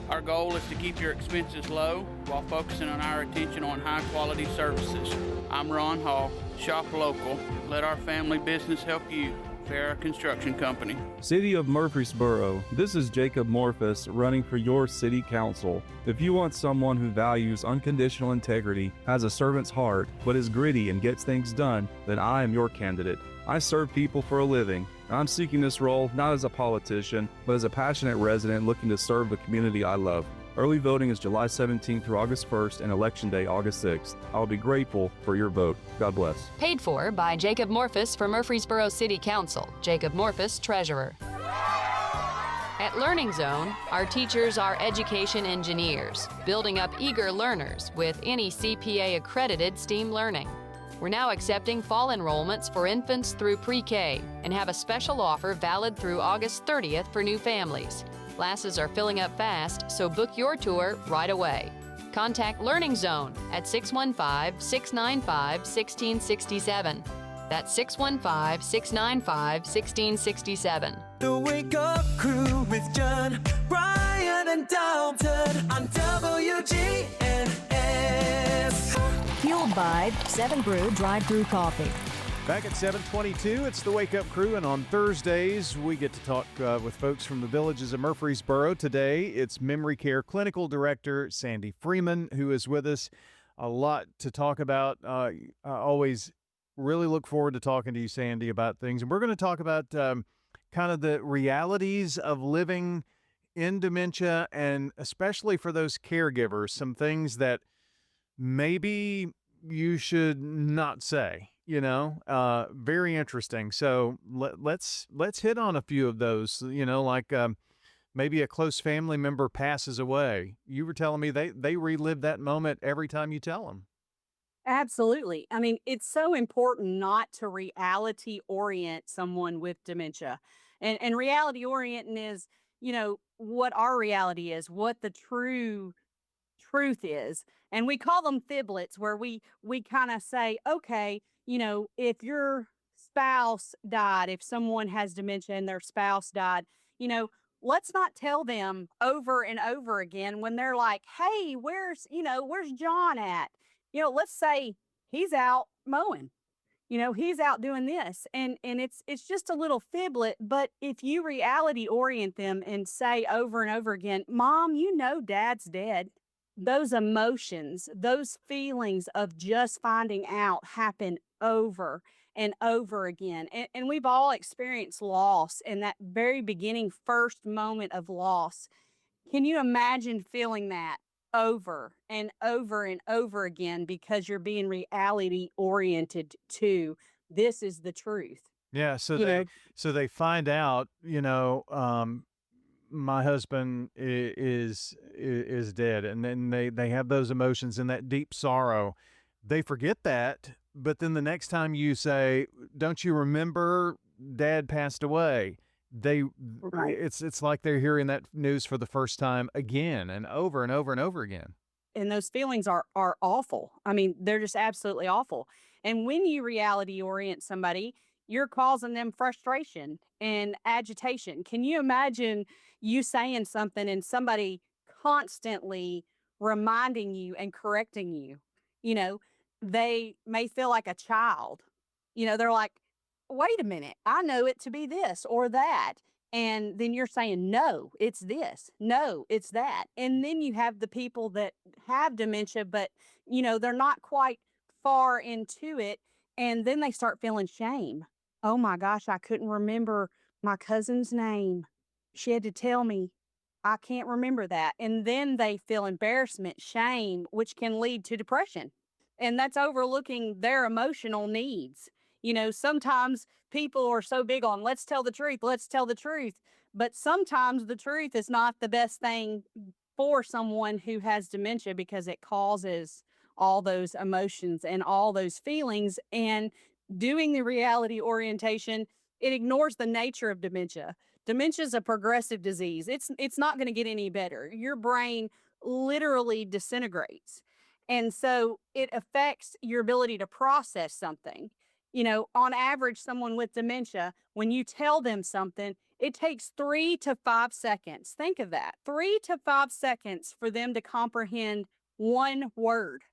Our goal is to keep your expenses low while focusing on our attention on high-quality services. I'm Ron Hall. Shop local. Let our family business help you. Farrah Construction Company. City of Murfreesboro, this is Jacob Morphus running for your city council. If you want someone who values unconditional integrity, has a servant's heart, but is gritty and gets things done, then I am your candidate. I serve people for a living. I'm seeking this role not as a politician, but as a passionate resident looking to serve the community I love. Early voting is July 17th through August 1st and Election Day August 6th. I'll be grateful for your vote. God bless. Paid for by Jacob Morphus for Murfreesboro City Council. Jacob Morphus, Treasurer. At Learning Zone, our teachers are education engineers, building up eager learners with any CPA-accredited STEAM learning. We're now accepting fall enrollments for infants through pre-K and have a special offer valid through August 30th for new families. Classes are filling up fast, so book your tour right away. Contact Learning Zone at 615-695-1667. That's 615-695-1667. The Wake Up Crew with John, Brian, and Dalton on WGNS. Fueled by 7 Brew Drive-Thru Coffee. Back at 7:22, it's the Wake Up Crew, and on Thursdays, we get to talk with folks from the villages of Murfreesboro. Today, it's Memory Care Clinical Director Sandy Freeman, who is with us. A lot to talk about. I always really look forward to talking to you, Sandy, about things. And we're going to talk about kind of the realities of living in dementia, and especially for those caregivers, some things that maybe you should not say. Very interesting. So let's hit on a few of those, like maybe a close family member passes away. You were telling me they relive that moment every time you tell them. Absolutely. I mean, it's so important not to reality orient someone with dementia. And reality orienting is, what our reality is, what the true truth is. And we call them fiblets, where we kind of say, okay, if your spouse died, if someone has dementia and their spouse died, let's not tell them over and over again when they're like, hey, where's John at? Let's say he's out mowing, he's out doing this. And it's just a little fiblet. But if you reality orient them and say over and over again, Mom, Dad's dead. Those emotions, those feelings of just finding out happen over and over again. And we've all experienced loss in that very beginning first moment of loss. Can you imagine feeling that over and over and over again because you're being reality oriented to this is the truth? Yeah. So they find out, my husband is dead, and then they have those emotions and that deep sorrow. They forget that, but then the next time you say, "Don't you remember Dad passed away?" It's like they're hearing that news for the first time again and over and over and over again. And those feelings are awful. I mean, they're just absolutely awful. And when you reality orient somebody, you're causing them frustration and agitation. Can you imagine you saying something and somebody constantly reminding you and correcting you? They may feel like a child. They're like, wait a minute, I know it to be this or that. And then you're saying, no, it's this. No, it's that. And then you have the people that have dementia, but, they're not quite far into it. And then they start feeling shame. Oh my gosh, I couldn't remember my cousin's name. She had to tell me. I can't remember that. And then they feel embarrassment, shame, which can lead to depression. And that's overlooking their emotional needs. Sometimes people are so big on let's tell the truth. But sometimes the truth is not the best thing for someone who has dementia because it causes all those emotions and all those feelings. And doing the reality orientation, it ignores the nature of dementia. Dementia is a progressive disease. It's not going to get any better. Your brain literally disintegrates. And so it affects your ability to process something. You know, on average, someone with dementia, when you tell them something, it takes 3 to 5 seconds. Think of that. 3 to 5 seconds for them to comprehend one word.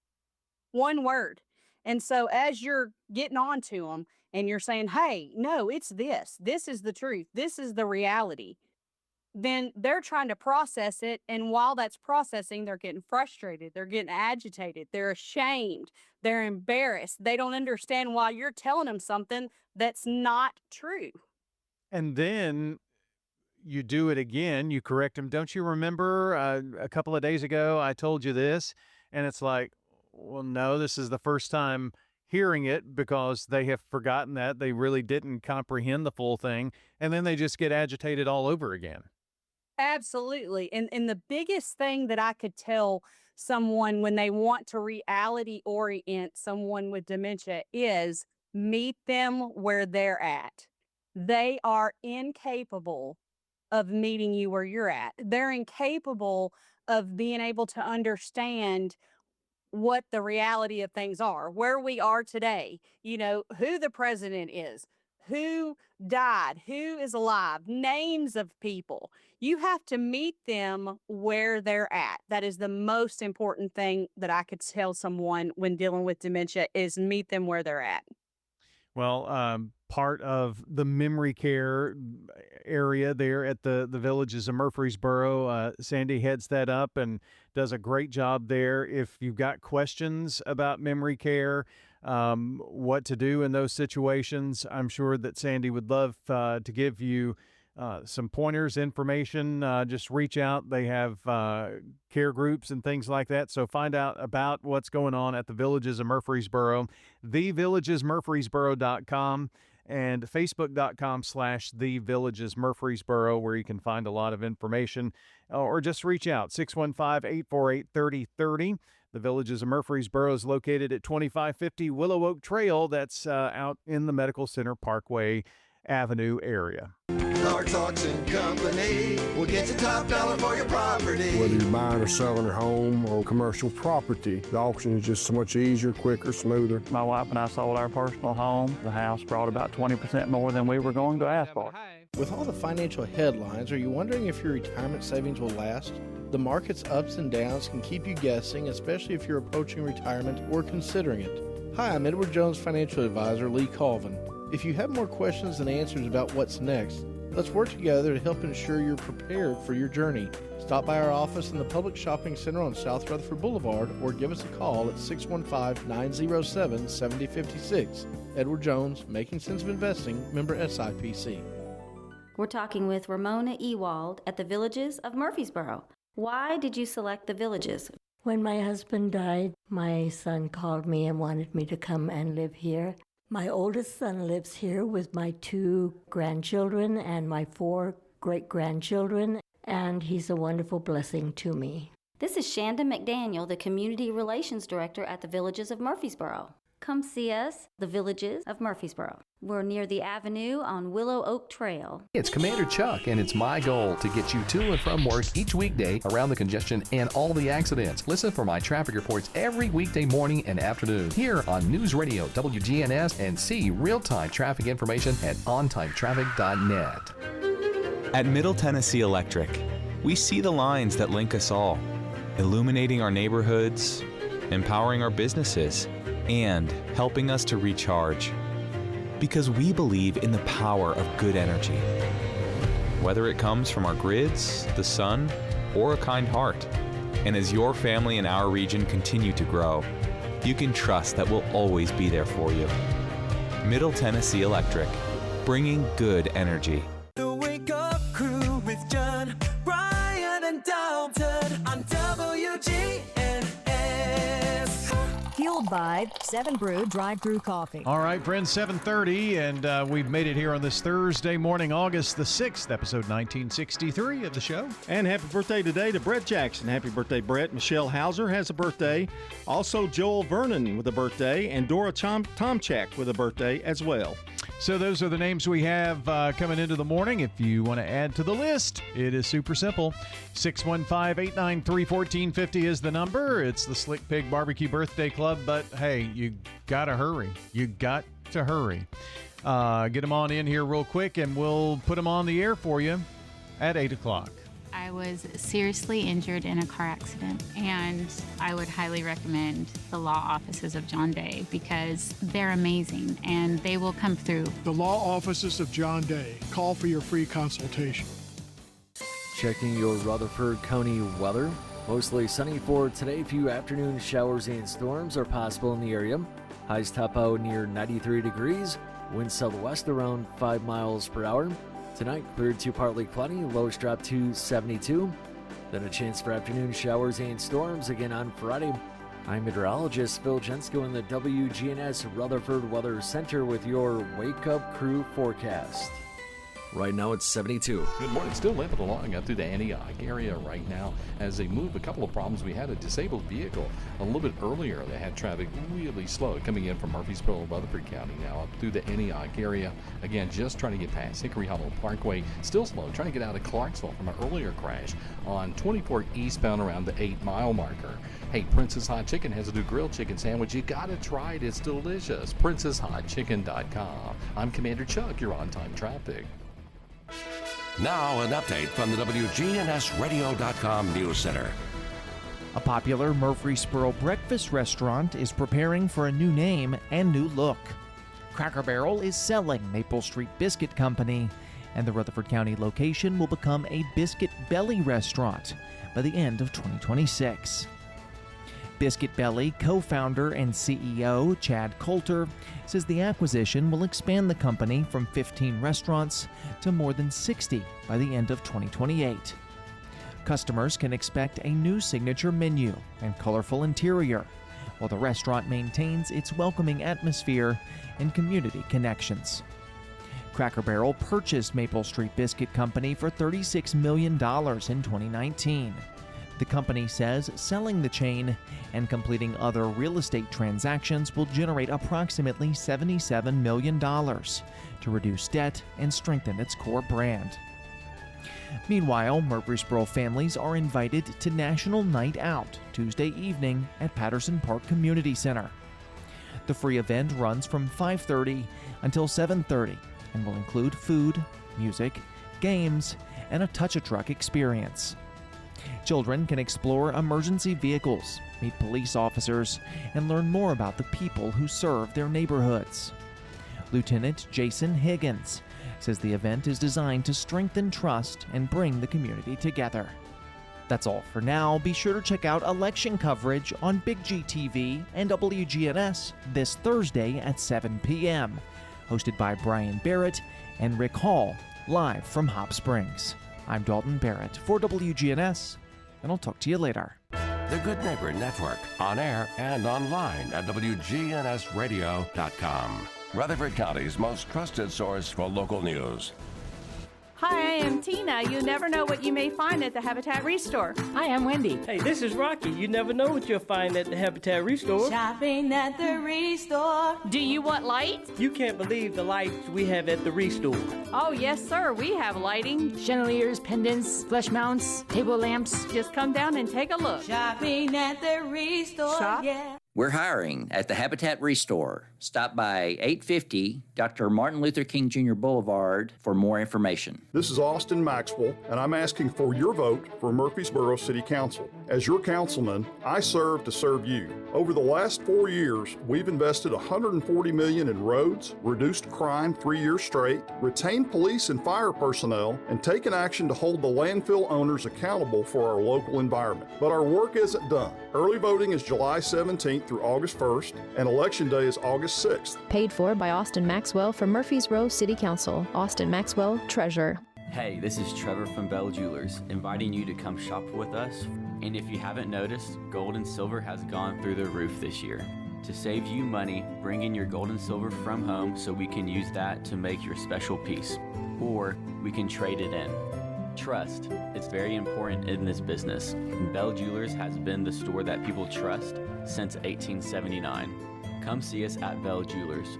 One word. And so as you're getting on to them and you're saying, hey, no, it's this. This is the truth. This is the reality. Then they're trying to process it. And while that's processing, they're getting frustrated. They're getting agitated. They're ashamed. They're embarrassed. They don't understand why you're telling them something that's not true. And then you do it again. You correct them. Don't you remember a couple of days ago, I told you this? And it's like, well, no, this is the first time hearing it because they have forgotten that. They really didn't comprehend the full thing. And then they just get agitated all over again. Absolutely. And the biggest thing that I could tell someone when they want to reality orient someone with dementia is meet them where they're at. They are incapable of meeting you where you're at. They're incapable of being able to understand what the reality of things are, where we are today, you know, who the president is, who died, who is alive, names of people. You have to meet them where they're at. That is the most important thing that I could tell someone when dealing with dementia is meet them where they're at. Well, part of the memory care area there at the Villages of Murfreesboro, Sandy heads that up and does a great job there. If you've got questions about memory care, what to do in those situations, I'm sure that Sandy would love to give you some pointers, information. Just reach out. They have care groups and things like that. So find out about what's going on at the Villages of Murfreesboro, thevillagesmurfreesboro.com and facebook.com/thevillagesmurfreesboro, where you can find a lot of information, or just reach out 615-848-3030. The Villages of Murfreesboro is located at 2550 Willow Oak Trail. That's out in the Medical Center Parkway Avenue area. Clark's Auction Company will get you top dollar for your property. Whether you're buying or selling your home or commercial property, the auction is just so much easier, quicker, smoother. My wife and I sold our personal home. The house brought about 20% more than we were going to ask for. With all the financial headlines, are you wondering if your retirement savings will last? The market's ups and downs can keep you guessing, especially if you're approaching retirement or considering it. Hi, I'm Edward Jones Financial Advisor Lee Colvin. If you have more questions than answers about what's next, let's work together to help ensure you're prepared for your journey. Stop by our office in the Public Shopping Center on South Rutherford Boulevard or give us a call at 615-907-7056. Edward Jones, Making Sense of Investing, member SIPC. We're talking with Ramona Ewald at the Villages of Murfreesboro. Why did you select the Villages? When my husband died, my son called me and wanted me to come and live here. My oldest son lives here with my 2 grandchildren and my 4 great-grandchildren, and he's a wonderful blessing to me. This is Shanda McDaniel, the Community Relations Director at the Villages of Murfreesboro. Come see us, the Villages of Murfreesboro. We're near the avenue on Willow Oak Trail. It's Commander Chuck, and it's my goal to get you to and from work each weekday around the congestion and all the accidents. Listen for my traffic reports every weekday morning and afternoon here on News Radio WGNS, and see real-time traffic information at ontimetraffic.net. At Middle Tennessee Electric, we see the lines that link us all, illuminating our neighborhoods, empowering our businesses, and helping us to recharge. Because we believe in the power of good energy. Whether it comes from our grids, the sun, or a kind heart. And as your family and our region continue to grow, you can trust that we'll always be there for you. Middle Tennessee Electric, bringing good energy. The Wake Up Crew with John, Brian, and Dalton on WGNS. Fueled by 7 Brew Drive-Thru Coffee. All right, friends, 7:30, and we've made it here on this Thursday morning, August the 6th, episode 1963 of the show. And happy birthday today to Brett Jackson. Happy birthday, Brett. Michelle Hauser has a birthday. Also, Joel Vernon with a birthday, and Dora Tomchak with a birthday as well. So those are the names we have coming into the morning. If you want to add to the list, it is super simple. 615-893-1450 is the number. It's the Slick Pig Barbecue Birthday Club, but hey, you got to hurry. You got to hurry. Get them on in here real quick, and we'll put them on the air for you at 8 o'clock. I was seriously injured in a car accident, and I would highly recommend the law offices of John Day because they're amazing and they will come through. The law offices of John Day. Call for your free consultation. Checking your Rutherford County weather. Mostly sunny for today. Few afternoon showers and storms are possible in the area. Highs top out near 93 degrees. Wind southwest around 5 miles per hour. Tonight, cleared to partly cloudy, lows drop to 72. Then a chance for afternoon showers and storms again on Friday. I'm meteorologist Phil Jensko in the WGNS Rutherford Weather Center with your Wake Up Crew forecast. Right now it's 72. Good morning. Still limping along up through the Antioch area right now as they move. A couple of problems. We had a disabled vehicle a little bit earlier. They had traffic really slow coming in from Murfreesboro, Rutherford County now up through the Antioch area. Again, just trying to get past Hickory Hollow Parkway. Still slow. Trying to get out of Clarksville from an earlier crash on 24 eastbound around the 8-mile marker. Hey, Princess Hot Chicken has a new grilled chicken sandwich. You got to try it. It's delicious. PrincessHotChicken.com. I'm Commander Chuck. You're on time traffic. Now, an update from the WGNSradio.com News Center. A popular Murfreesboro breakfast restaurant is preparing for a new name and new look. Cracker Barrel is selling Maple Street Biscuit Company, and the Rutherford County location will become a Biscuit Belly restaurant by the end of 2026. Biscuit Belly co-founder and CEO Chad Coulter says the acquisition will expand the company from 15 restaurants to more than 60 by the end of 2028. Customers can expect a new signature menu and colorful interior, while the restaurant maintains its welcoming atmosphere and community connections. Cracker Barrel purchased Maple Street Biscuit Company for $36 million in 2019. The company says selling the chain and completing other real estate transactions will generate approximately $77 million to reduce debt and strengthen its core brand. Meanwhile, Murfreesboro families are invited to National Night Out Tuesday evening at Patterson Park Community Center. The free event runs from 5:30 until 7:30 and will include food, music, games, and a touch-a-truck experience. Children can explore emergency vehicles, meet police officers, and learn more about the people who serve their neighborhoods. Lieutenant Jason Higgins says the event is designed to strengthen trust and bring the community together. That's all for now. Be sure to check out election coverage on Big GTV and WGNS this Thursday at 7 p.m., hosted by Brian Barrett and Rick Hall, live from Hop Springs. I'm Dalton Barrett for WGNS, and I'll talk to you later. The Good Neighbor Network, on air and online at WGNSradio.com. Rutherford County's most trusted source for local news. Hi, I am Tina. You never know what you may find at the Habitat Restore. Hi, I'm Wendy. Hey, this is Rocky. You never know what you'll find at the Habitat Restore. Shopping at the Restore. Do you want lights? You can't believe the lights we have at the Restore. Oh, yes, sir. We have lighting. Chandeliers, pendants, flush mounts, table lamps. Just come down and take a look. Shopping at the Restore. Shop? Yeah. We're hiring at the Habitat Restore. Stop by 850 Dr. Martin Luther King Jr. Boulevard for more information. This is Austin Maxwell, and I'm asking for your vote for Murfreesboro City Council. As your councilman, I serve to serve you. Over the last 4 years, we've invested $140 million in roads, reduced crime 3 years straight, retained police and fire personnel, and taken action to hold the landfill owners accountable for our local environment. But our work isn't done. Early voting is July 17th through August 1st, and Election Day is August 6th. Paid for by Austin Maxwell for Murfreesboro City Council. Austin Maxwell, Treasurer. Hey, this is Trevor from Bell Jewelers, inviting you to come shop with us. And if you haven't noticed, gold and silver has gone through the roof this year. To save you money, bring in your gold and silver from home so we can use that to make your special piece. Or we can trade it in. Trust. It's very important in this business. Bell Jewelers has been the store that people trust since 1879. Come see us at Bell Jewelers.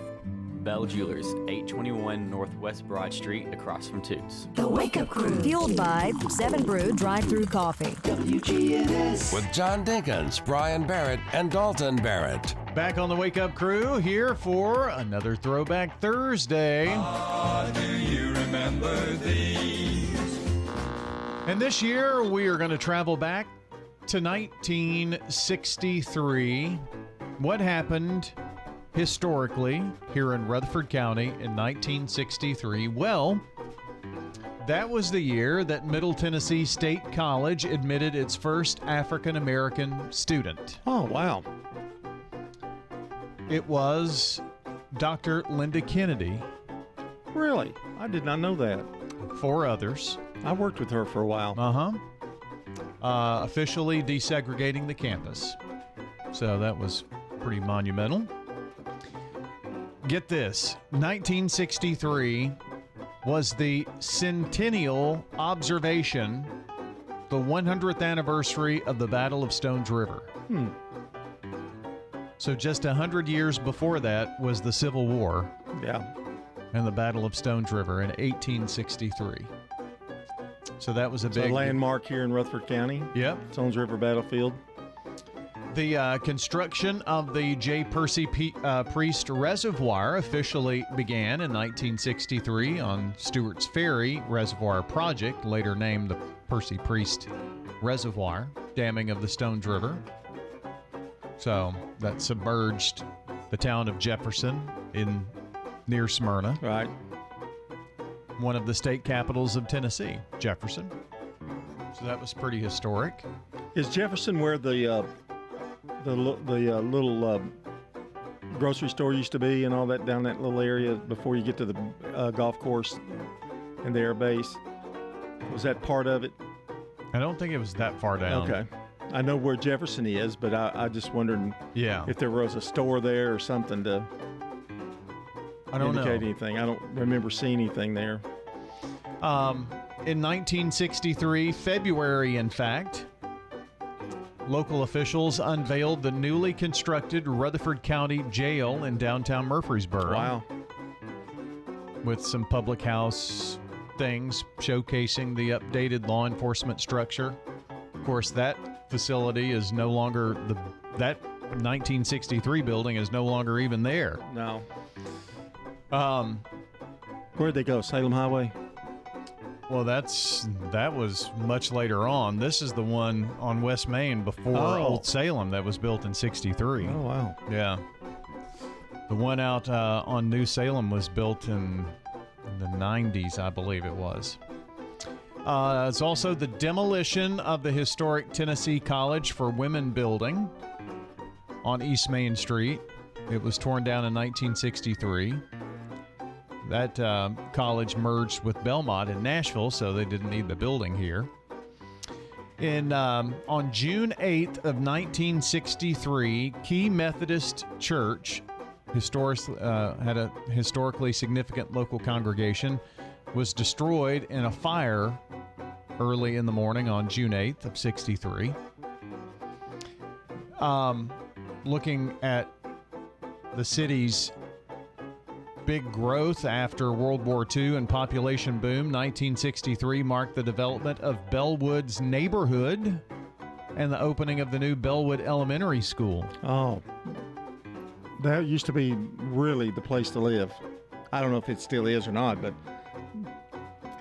Bell Jewelers, 821 Northwest Broad Street, across from Toots. The Wake Up Crew. Fueled by 7 Brew Drive-Thru Coffee. WGNS. With John Dinkins, Brian Barrett, and Dalton Barrett. Back on the Wake Up Crew here for another Throwback Thursday. Do you remember these? And this year we are going to travel back to 1963. What happened historically here in Rutherford County in 1963? Well, that was the year that Middle Tennessee State College admitted its first African American student. Oh, wow. It was Dr. Linda Kennedy. Really? I did not know that. 4 others. I worked with her for a while. Officially desegregating the campus. So that was pretty monumental. Get this, 1963 was the centennial observation, the 100th anniversary of the Battle of Stones River. So just 100 years before that was the Civil War. Yeah. And the Battle of Stones River in 1863. So that was a big landmark here in Rutherford County. Yep. Stones River Battlefield. The construction of the J. Percy Priest Reservoir officially began in 1963 on Stewart's Ferry Reservoir Project, later named the Percy Priest Reservoir, damming of the Stones River. So that submerged the town of Jefferson near Smyrna. Right. One of the state capitals of Tennessee, Jefferson. So that was pretty historic. Is Jefferson where the little grocery store used to be and all that down that little area before you get to the golf course and the air base? Was that part of it? I don't think it was that far down. Okay. I know where Jefferson is, but I just wondered if there was a store there or something to indicate anything. I don't remember seeing anything there. In 1963, February, in fact, local officials unveiled the newly constructed Rutherford County Jail in downtown Murfreesboro. Wow. With some public house things showcasing the updated law enforcement structure. Of course, that facility is no longer that 1963 building is no longer even there. No. Where'd they go? Salem Highway? Well, that was much later on. This is the one on West Main before Old Salem that was built in 63. Oh, wow. Yeah. The one out on New Salem was built in the 90s, I believe it was. It's also the demolition of the historic Tennessee College for Women building on East Main Street. It was torn down in 1963. That college merged with Belmont in Nashville, so they didn't need the building here. On June 8th of 1963, Key Methodist Church, had a historically significant local congregation, was destroyed in a fire early in the morning on June 8th of 63. Looking at the city's big growth after World War II and population boom, 1963 marked the development of Bellwood's neighborhood and the opening of the new Bellwood Elementary School. Oh, that used to be really the place to live. I don't know if it still is or not, but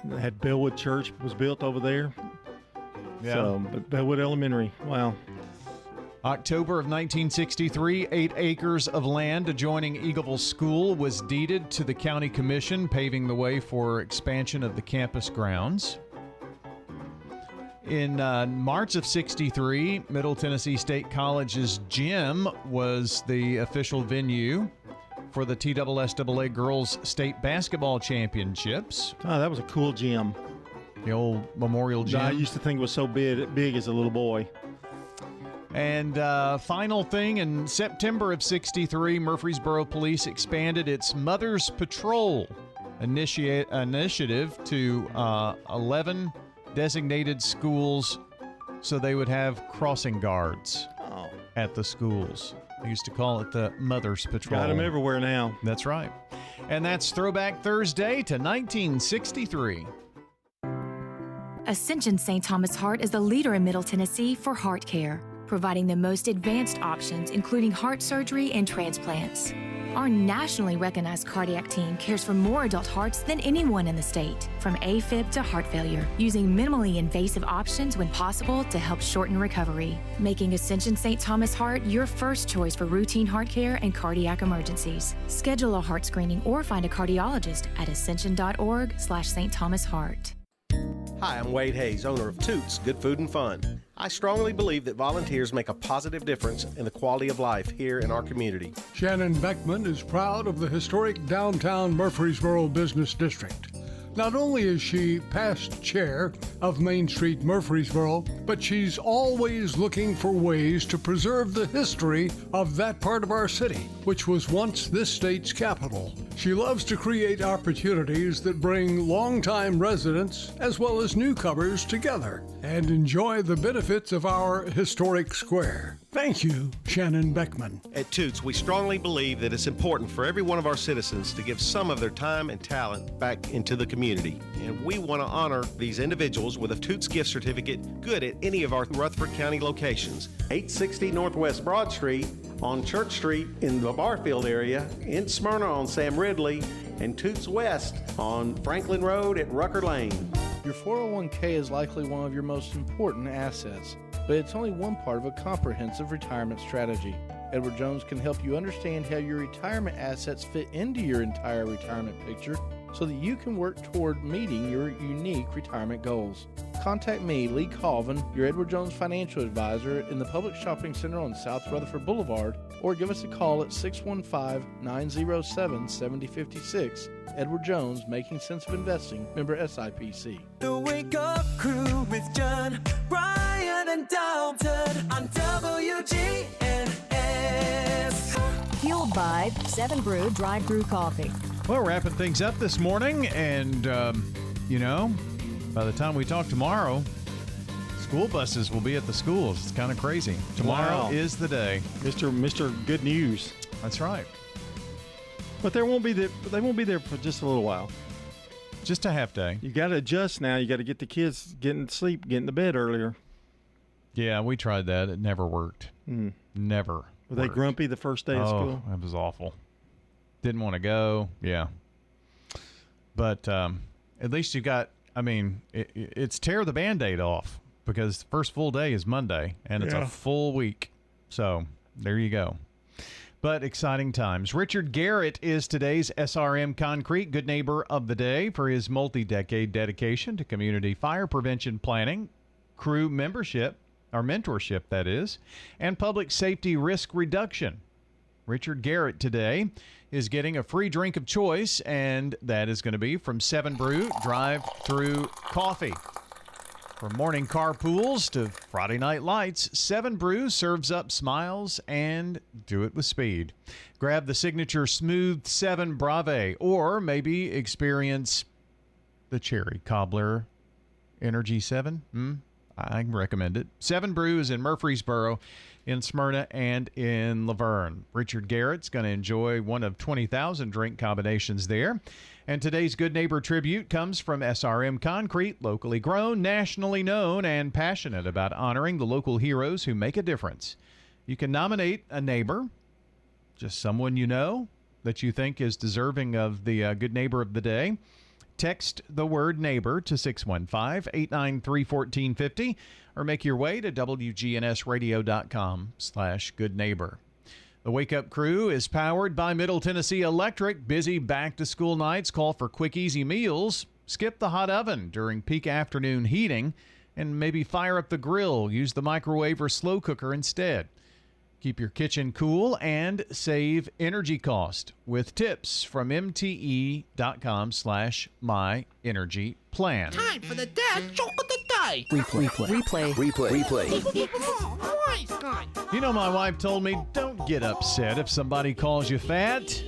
that Bellwood Church was built over there. Yeah. So, but Bellwood Elementary, wow. October of 1963, 8 acres of land adjoining Eagleville School was deeded to the county commission, paving the way for expansion of the campus grounds. In March of 63, Middle Tennessee State College's gym was the official venue for the TSSAA Girls State Basketball Championships. Oh, that was a cool gym. The old memorial gym. I used to think it was so big as a little boy. And final thing, in September of 63, Murfreesboro Police expanded its Mother's Patrol initiative to 11 designated schools so they would have crossing guards at the schools. They used to call it the Mother's Patrol. Got them everywhere now. That's right. And that's Throwback Thursday to 1963. Ascension St. Thomas Heart is the leader in Middle Tennessee for heart care, providing the most advanced options, including heart surgery and transplants. Our nationally recognized cardiac team cares for more adult hearts than anyone in the state, from AFib to heart failure, using minimally invasive options when possible to help shorten recovery, making Ascension St. Thomas Heart your first choice for routine heart care and cardiac emergencies. Schedule a heart screening or find a cardiologist at ascension.org/St. Thomas Heart. Hi, I'm Wade Hayes, owner of Toots Good Food and Fun. I strongly believe that volunteers make a positive difference in the quality of life here in our community. Shannon Beckman is proud of the historic downtown Murfreesboro Business District. Not only is she past chair of Main Street Murfreesboro, but she's always looking for ways to preserve the history of that part of our city, which was once this state's capital. She loves to create opportunities that bring longtime residents as well as newcomers together and enjoy the benefits of our historic square. Thank you, Shannon Beckman. At Toots, we strongly believe that it's important for every one of our citizens to give some of their time and talent back into the community. And we want to honor these individuals with a Toots gift certificate good at any of our Rutherford County locations. 860 Northwest Broad Street, on Church Street in the Barfield area, in Smyrna on Sam Ridley, and Toots West on Franklin Road at Rucker Lane. Your 401k is likely one of your most important assets, but it's only one part of a comprehensive retirement strategy. Edward Jones can help you understand how your retirement assets fit into your entire retirement picture so that you can work toward meeting your unique retirement goals. Contact me, Lee Colvin, your Edward Jones financial advisor in the Public Shopping Center on South Rutherford Boulevard, or give us a call at 615-907-7056. Edward Jones, Making Sense of Investing, member SIPC. The Wake Up Crew with John, Brian, and Dalton on WGNS. Fueled by 7 Brew Drive-Thru Coffee. Well, wrapping things up this morning, and, by the time we talk tomorrow, school buses will be at the schools. It's kind of crazy. Tomorrow is the day. Mr. Good News. That's right. But they won't be there for just a little while. Just a half day. You got to adjust now. You got to get the kids getting to sleep, getting to bed earlier. Yeah, we tried that. It never worked. Never. Were they grumpy the first day of school? That was awful. Didn't want to go. Yeah. But at least you got, it's tear the Band-Aid off because the first full day is Monday, and it's a full week. So there you go. But exciting times. Richard Garrett is today's SRM Concrete Good Neighbor of the Day for his multi-decade dedication to community fire prevention planning, crew membership, or mentorship, that is, and public safety risk reduction. Richard Garrett today is getting a free drink of choice, and that is going to be from 7 Brew Drive-Thru Coffee. From morning carpools to Friday night lights, 7 Brew serves up smiles and do it with speed. Grab the signature Smooth 7 Brave, or maybe experience the Cherry Cobbler Energy 7. I recommend it. 7 Brew is in Murfreesboro, in Smyrna, and in Laverne. Richard Garrett's going to enjoy one of 20,000 drink combinations there. And today's Good Neighbor tribute comes from SRM Concrete, locally grown, nationally known, and passionate about honoring the local heroes who make a difference. You can nominate a neighbor, just someone you know that you think is deserving of the Good Neighbor of the Day. Text the word neighbor to 615-893-1450 or make your way to WGNSradio.com/goodneighbor. The Wake Up Crew is powered by Middle Tennessee Electric. Busy back-to-school nights call for quick, easy meals. Skip the hot oven during peak afternoon heating and maybe fire up the grill. Use the microwave or slow cooker instead. Keep your kitchen cool and save energy cost with tips from MTE.com/myenergyplan. Time for the dad joke of the day. Replay. Replay. Nice guy. You know, my wife told me, don't get upset if somebody calls you fat.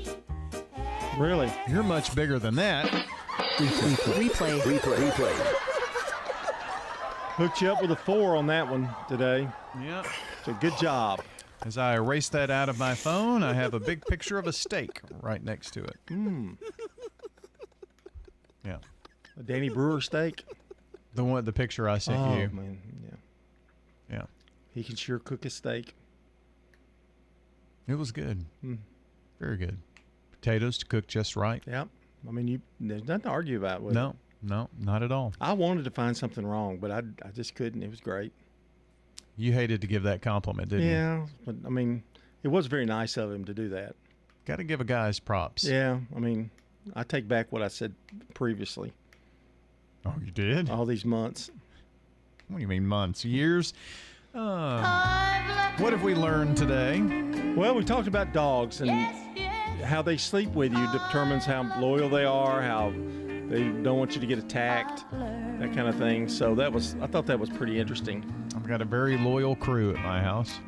Really? You're much bigger than that. Replay. Hooked you up with a 4 on that one today. Yep. So good job. As I erase that out of my phone, I have a big picture of a steak right next to it. Yeah. A Danny Brewer steak. The picture I sent you. Oh, man. Yeah. Yeah. He can sure cook a steak. It was good. Very good. Potatoes to cook just right. Yep. I mean, there's nothing to argue about with it. No, not at all. I wanted to find something wrong, but I just couldn't. It was great. You hated to give that compliment, didn't you? Yeah, but I mean, it was very nice of him to do that. Got to give a guy his props. Yeah, I mean, I take back what I said previously. Oh, you did? All these months. What do you mean months? Years? What have we learned today? Well, we talked about dogs and how they sleep with you determines how loyal they are, how they don't want you to get attacked, that kind of thing. So I thought that was pretty interesting. I've got a very loyal crew at my house.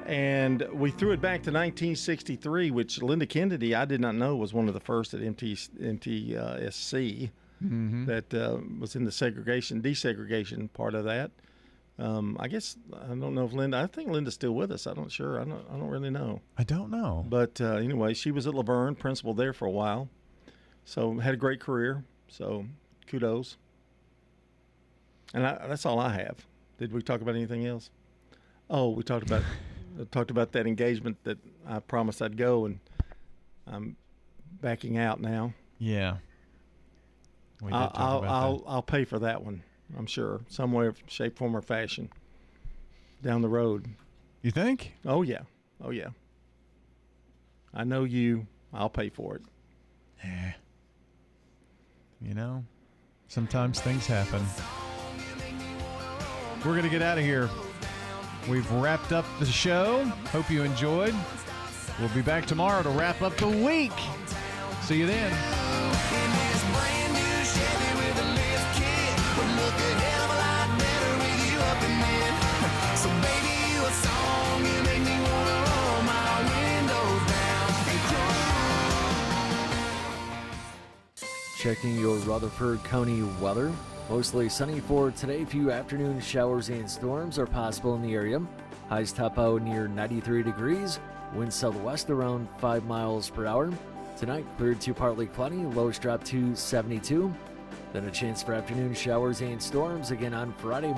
And we threw it back to 1963, which Linda Kennedy, I did not know, was one of the first at MTSC that was in the desegregation part of that. I guess, I don't know if I think Linda's still with us. I don't really know. I don't know. But anyway, she was at Laverne, principal there for a while. So had a great career. So kudos. And that's all I have. Did we talk about anything else? Oh, we talked about that engagement that I promised I'd go, and I'm backing out now. Yeah. We did talk about that. I'll pay for that one, I'm sure, some way, shape, form, or fashion down the road. You think? Oh, yeah. I know you. I'll pay for it. Yeah. You know, sometimes things happen. We're going to get out of here. We've wrapped up the show. Hope you enjoyed. We'll be back tomorrow to wrap up the week. See you then. Checking your Rutherford County weather. Mostly sunny for today. Few afternoon showers and storms are possible in the area. Highs top out near 93 degrees. Winds southwest around 5 miles per hour. Tonight, cleared to partly cloudy. Lows drop to 72. Then a chance for afternoon showers and storms again on Friday.